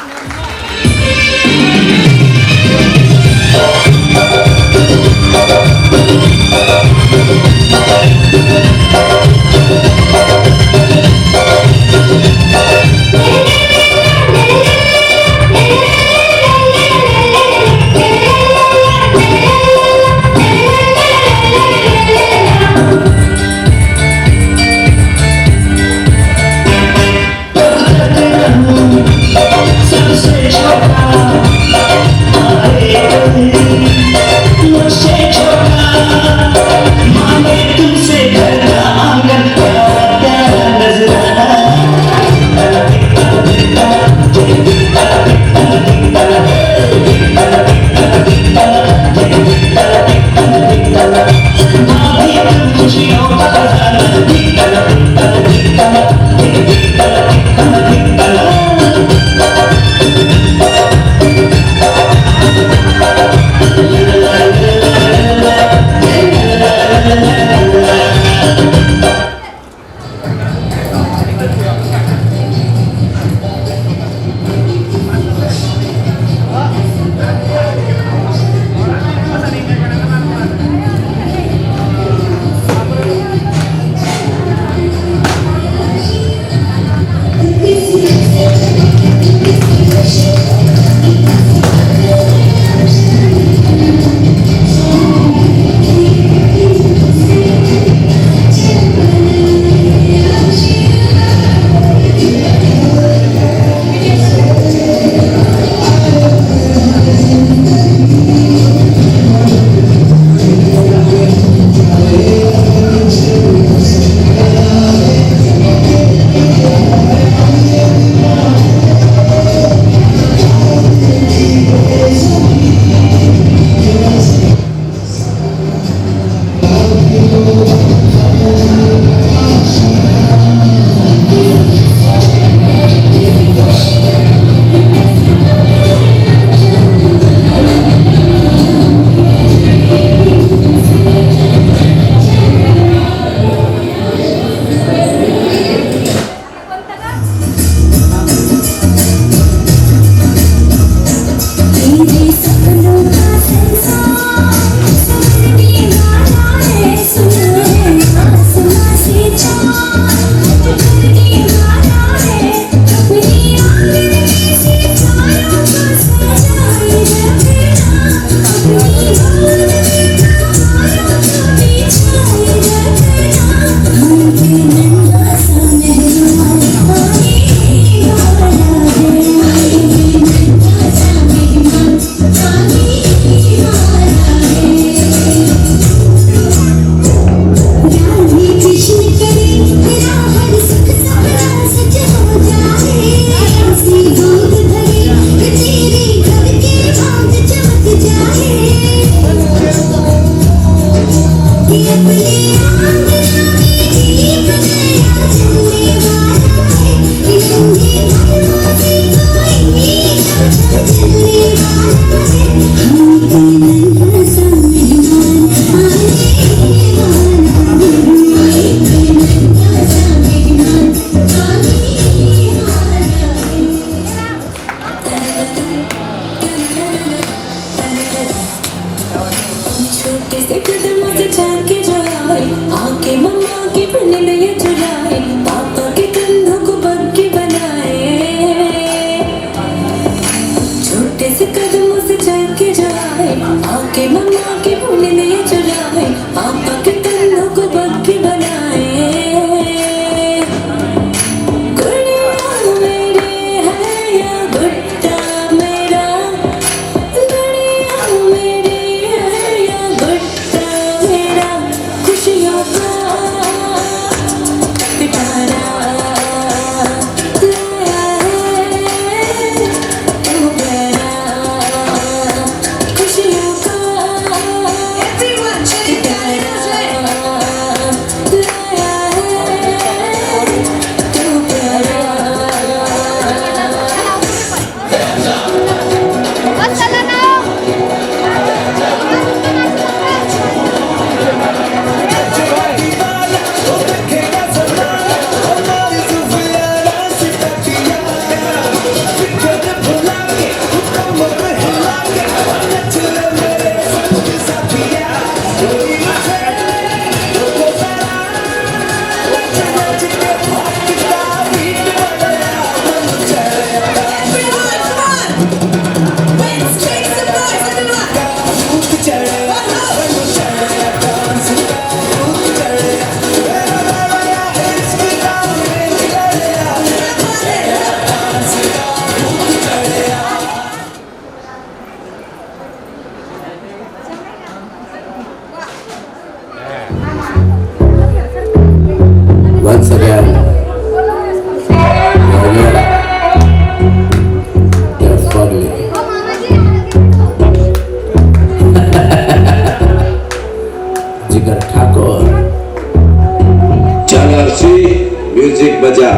म्यूजिक बजा,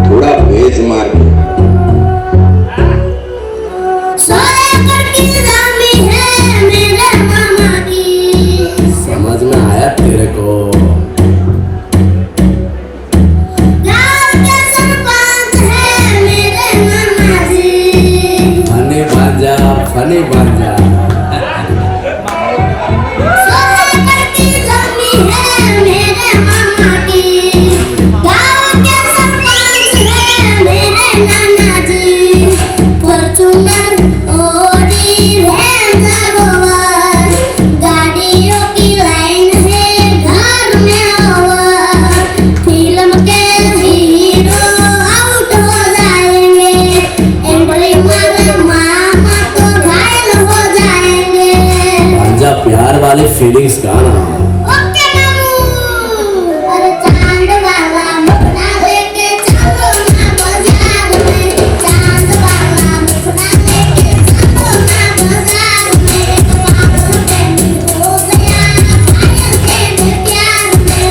थोड़ा वेज मार। सोया की जामी है मेरे मामा की। समझ में आया तेरे को? गाँव के सरपंच है मेरे मामा जी। फनी बांजा सोया की जामी है मेरे मामा की। गाँव के सरपंच है मेरे नाना जी। फॉर्च्यूनर ऑडी रेंज रोवर, गाड़ियों की लाइन है घर में ओवर। फिल्म के हीरो आउट हो जाएंगे, एंट्री मार मामा तो घायल हो जाएंगे। बांजा प्यार वाली फीलिंग्स गाना। ओके मामू, अरे चांद वाला मुखड़ा लेके चलो ना बाजार में। चांद वाला मुखड़ा लेके चलो ना बाजार में। पागल प्रेमी हो गया घायल तेरे प्यार में।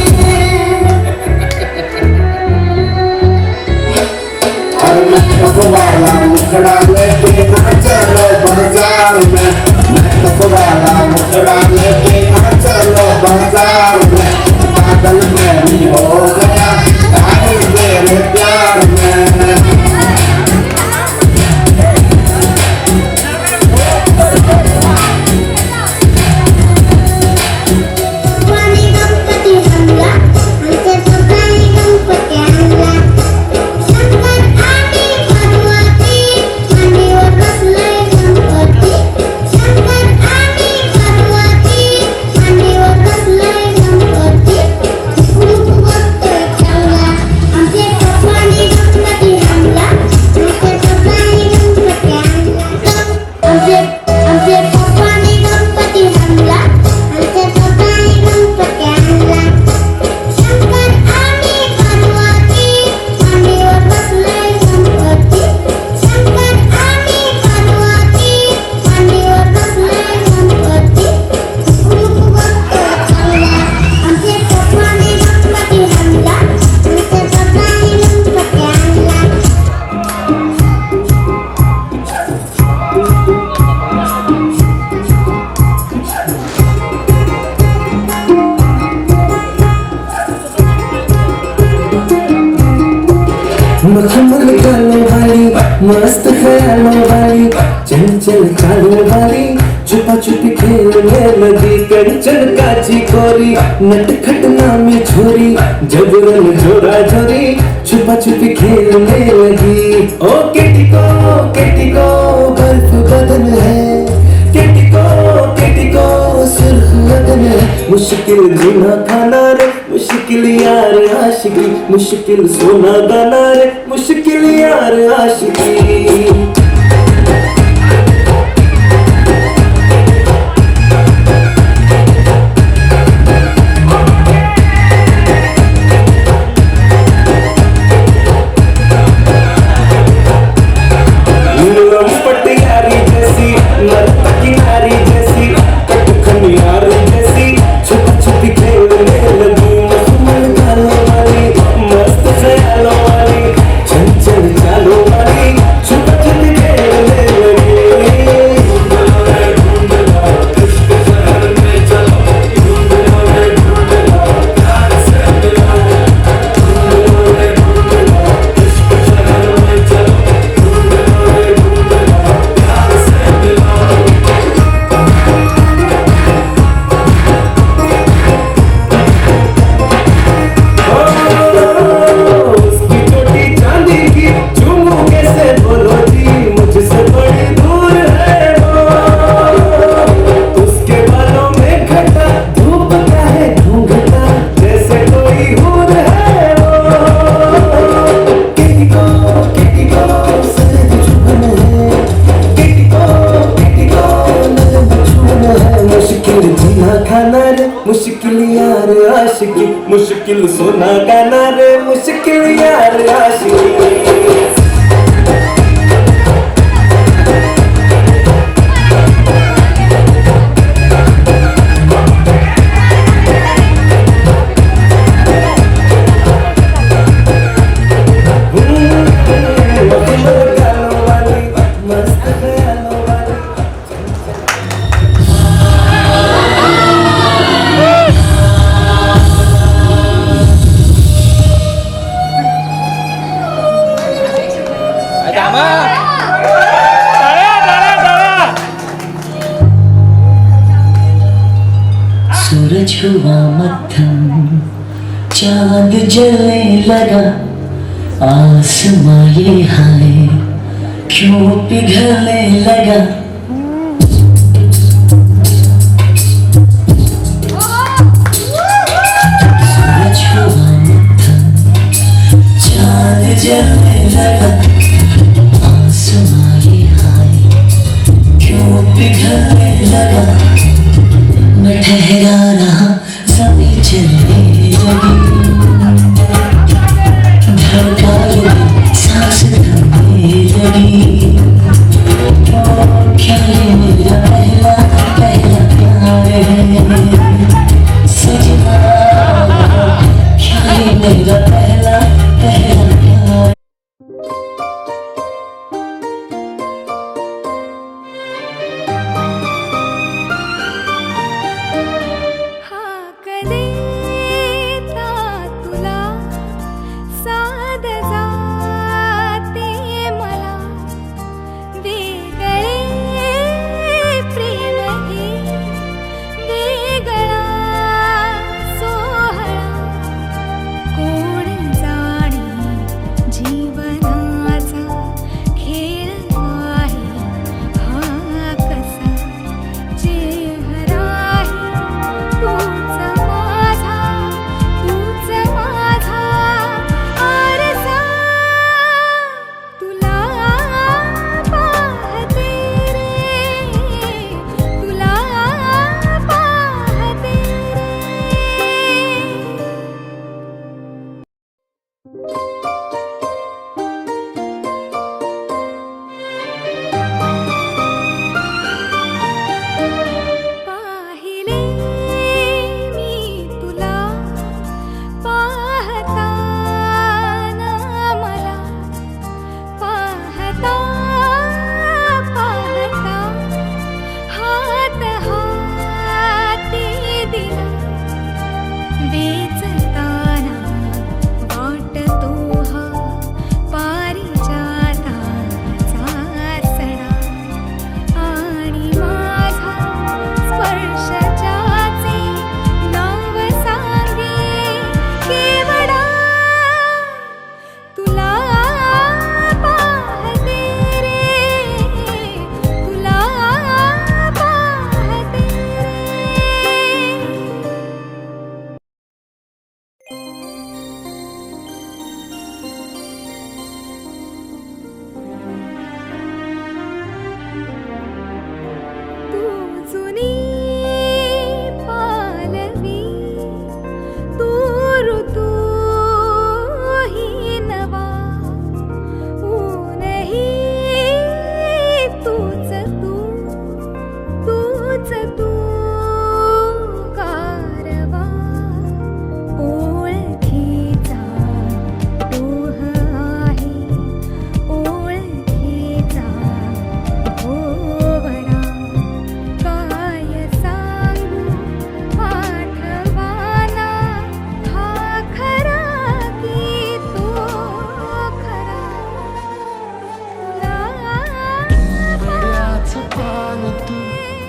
और मैं वाला मुखड़ा लेके चलो बाजार में। मैं वाला मुखड़ा लेके चलो बाजार में। पागल प्रेमी हो गया घायल तेरे प्यार में। वाणी गणपती हमला, आमचे सगळे गणपती आणला। शंकर आणि पार्वती मांडीवर बसलाय गणपती। शंकर आणि पार्वती मांडीवर बसलाय गणपती। खूप बघतोय चांगला, आमचे वाणी गणपती हमला, आमचे सगळे गणपती आणला। आमचे वाणी गणपती हमला, आमचे सगळे गणपती आणला। शंकर आणि पार्वती मांडीवर बसलाय गणपती। शंकर आणि पार्वती मांडीवर बसलाय गणपती। खूप बघतोय चांगला, आमचे वाणी गणपती हमला, आमचे सगळे गणपती आणला। मखमल कालो वाली मस्त ख्यालों वाली, चंचल चालों वाली, छुपा छुपी खेलने लगी कंचन काची कोरी। नटखट नामी छोरी जबरन जोरा जोरी, छुपा छुपी खेलने लगी। ओ केटिको बर्फ बदन है, केटिको सुर्ख लगन है। मुश्किल जीना खाना रे मुश्किल यार आशिकी, मुश्किल सोना गाना रे मुश्किल यार आशिकी। पटियारी जैसी नर्तकी नारी जैसी, कटखनियार जैसी, छुपी छुपी खेलने लगी। मखमल गालों वाली मस्त ख्यालों वाली, चंचल चालों वाली, छुपी छुपी खेलने लगी। उसकी चोटी चांदी की, झूमू कैसे बोलो जी, मुझसे बड़ी दूर है वो। उसके बालों में घटा, धूप का है घूंघटा, जैसे कोई हूर है वो। केटिको सजग जुबन है, केटिको नजर जुबन है। मुश्किल जीना खाना रे मुश्किल यार आशिकी, मुश्किल सोना गाना रे मुश्किल यार आशिकी। सूरज हुआ मध्यम, चांद जलने लगा, आसमां ये हाय क्यों पिघलने लगा। सूरज हुआ मध्यम, चांद जलने लगा, आसमां ये हाय क्यों पिघलने लगा। मैं ठहरा रहा, जमीन चलने लगी, धड़का लगी, सांस थमने लगी। क्या ये मेरा पहला पहला प्यार है सजना, क्या ये मेरा पहला पहला प्यार।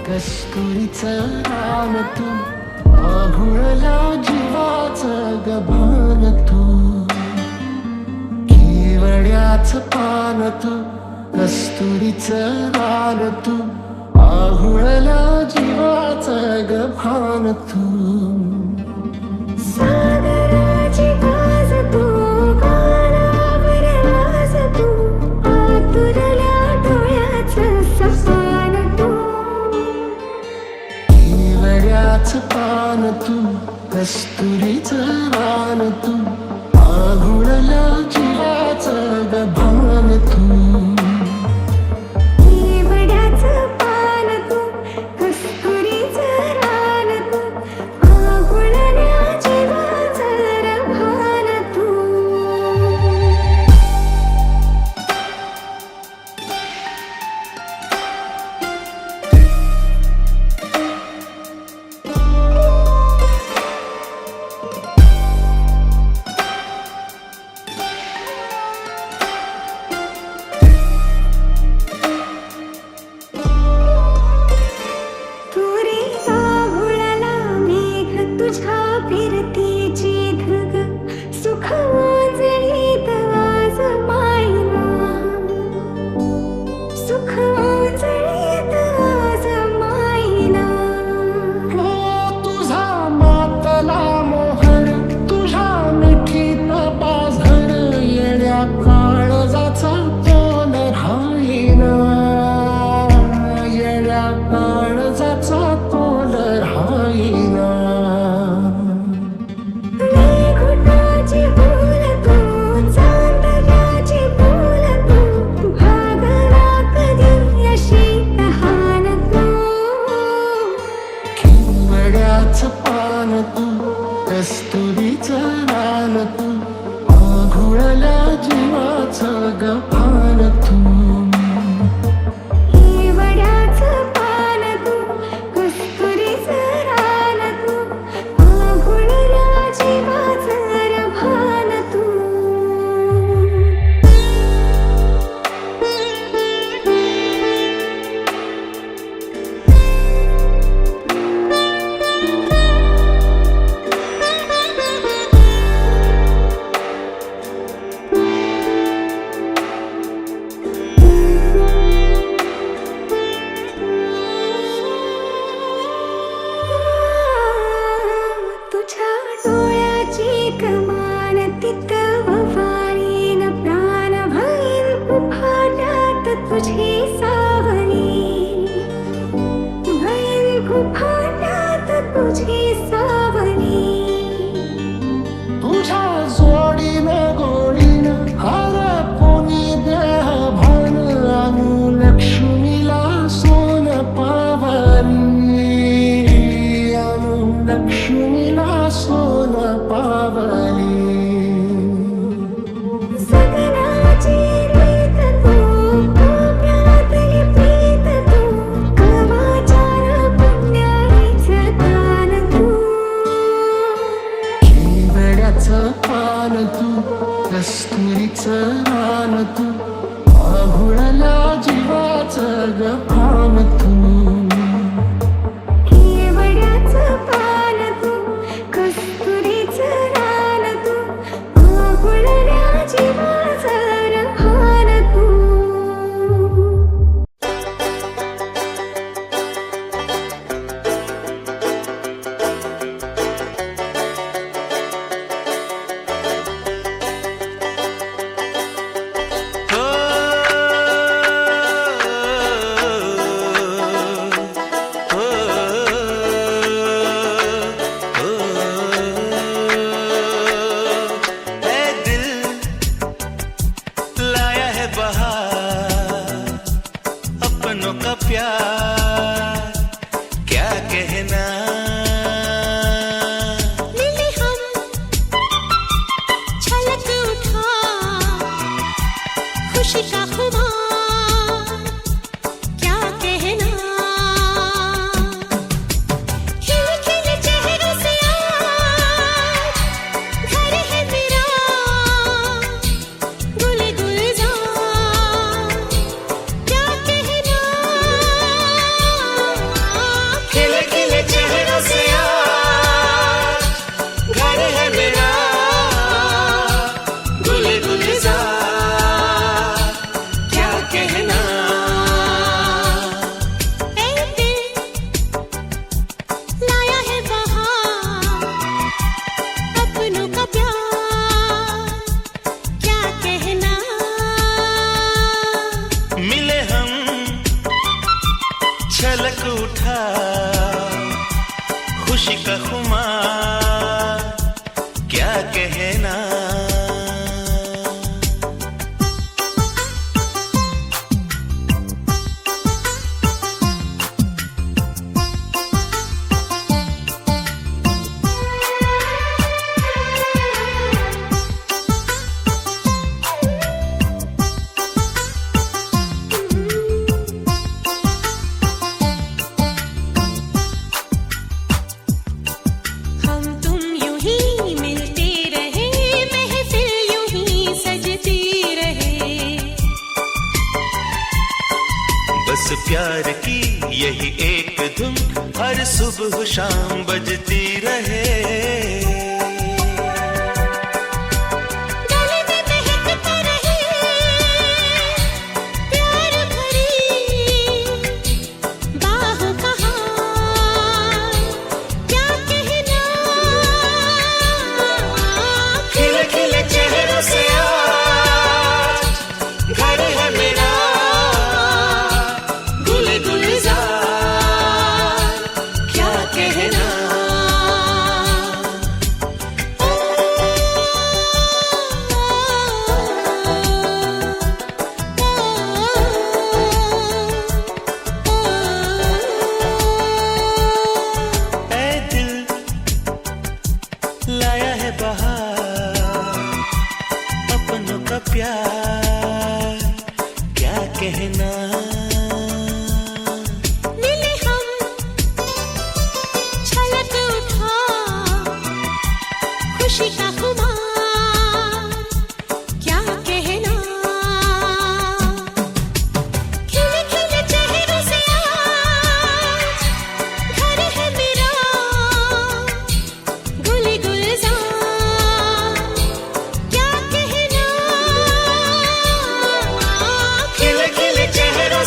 कस्तुरीचं रान तू, आहुळला जीवाचं गभान तू, केवड्याचं पान तू, कस्तुरीचं रान तू, आहुळला जीवाचं गभान तू. सागराची गाज तू, गारावर राज तू, आतुरल्या डोळ्याचं सपान तू, केवड्याचं पान तू, कस्तुरीचं रान तू, आहुळला जीवाचं गभान तू. केवड्याचं पान तू, कस्तुरीचं रान तू, तुझी सावली भैल गुफाटात तुझी सावली तुझ्या जोडीनं गोडीनं हरपुनी देह भान आणू लक्ष्मीला सोन पावली आणू लक्ष्मीला सोन पावली सगनाची रीत तू कोप्यातली प्रीत तू कवाचार पुण्याईचं दान तू वेड्याचं पान तू कस्तुरीचं रान तू आघुळल्या जीवाचं गपान तू केवड्याचं पान तू कस्तुरीचं रान तू आघुळल्या जीवाचं रहान तू लाया है बहार अपनों का प्यार क्या कहना मिले हम छलक उठा खुशी का खुमार क्या कहना खिल खिल चेहरों से आज घर है मेरा गुल गुलजार क्या कहना खिले खिले चेहरों से आज घर है मेरा गुल गुलजार क्या कहना ऐ दिल लाया है बहार अपनों का प्यार क्या कहना मिले हम छलक उठा खुशी का खुमार क्या कहना हम तुम यूं ही मिलते रहे महफिल यूं ही सजती रहे बस प्यार की यही एक धुन हर सुबह शाम बजती रहे गले में महकता रहे प्यार भरी बाहों का हार क्या कहना खिले खिले चेहरों से आज घर है मेरा गुल गुलजार क्या कहना ऐ दिल लाया है बहार अपनों का प्यार क्या कहना मिले हम छलक उठा खुशी का खुमार क्या कहना खिले खिले चेहरों से आज घर है मेरा गुल गुलजार क्या कहना खिले खिले चेहरों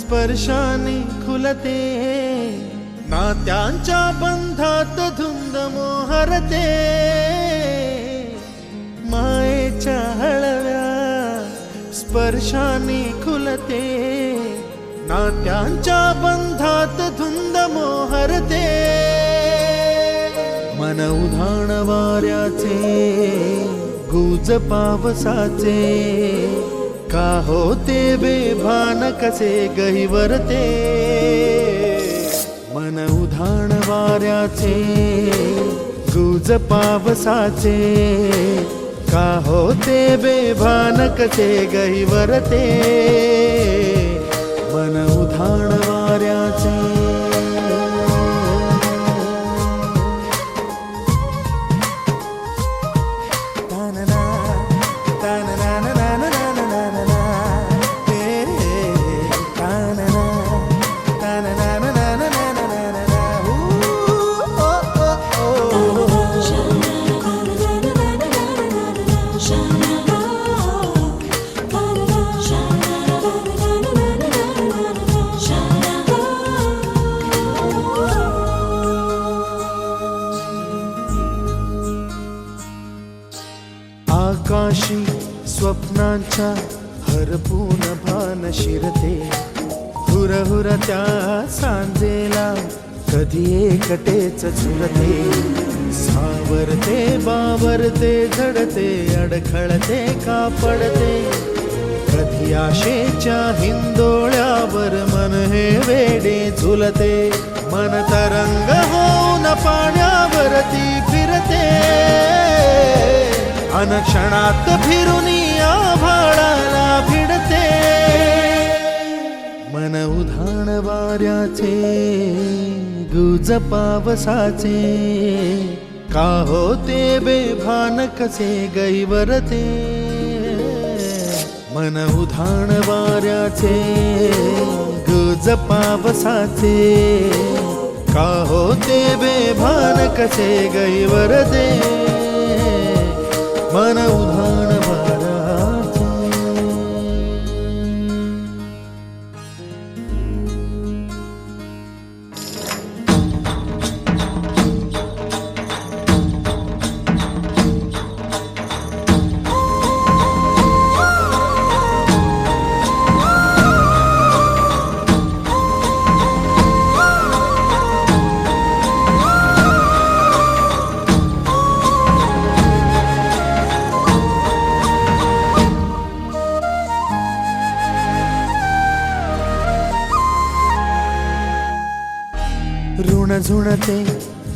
स्पर्शाने खुलते, नात्यांच्या बंधात धुंद मोहरते, मायेच्या हळव्या स्पर्शाने खुलते, नात्यांच्या बंधात धुंद मोहरते, मन उधाण वाऱ्याचे गुज पावसाचे, का होते बेभान कसे गहिवरते, मन उधाण वाऱ्याचे गुज पावसाचे, का होते बेभान कसे गहिवरते, मन उधाण वाऱ्याचे. आकाशी स्वप्नांच्या हरपून भान शिरते, हुरहुर त्या सांजेला कधी एकटेच झुरते, सावरते बावरते झडते, अडखळते का पडते, कधी आशेच्या हिंदोळ्यावर मन हे वेडे झुलते, मन तरंग होऊन पाण्यावरती फिरते, अनक्षणात फिरून आभाळाला भिडते, मन उधाण वाऱ्याचे गुज पावसाचे, का होते बेभान कसे गैवरते, मन उधाण वाऱ्याचे गुज पावसाचे, का होते बेभान कसे गैवरते, मन उधाण वाऱ्याचे. ऋण झुणते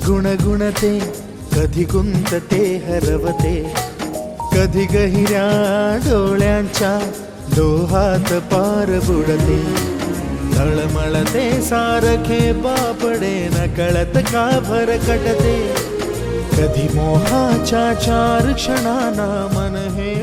गुणगुणते, कधी गुंतते हरवते, कधी गहिऱ्या डोळ्यांच्या डोहात पार बुडते, तळमळते सारखे बापडे नकळत का भरकटते, कधी मोहाच्या चार क्षणांना मन हे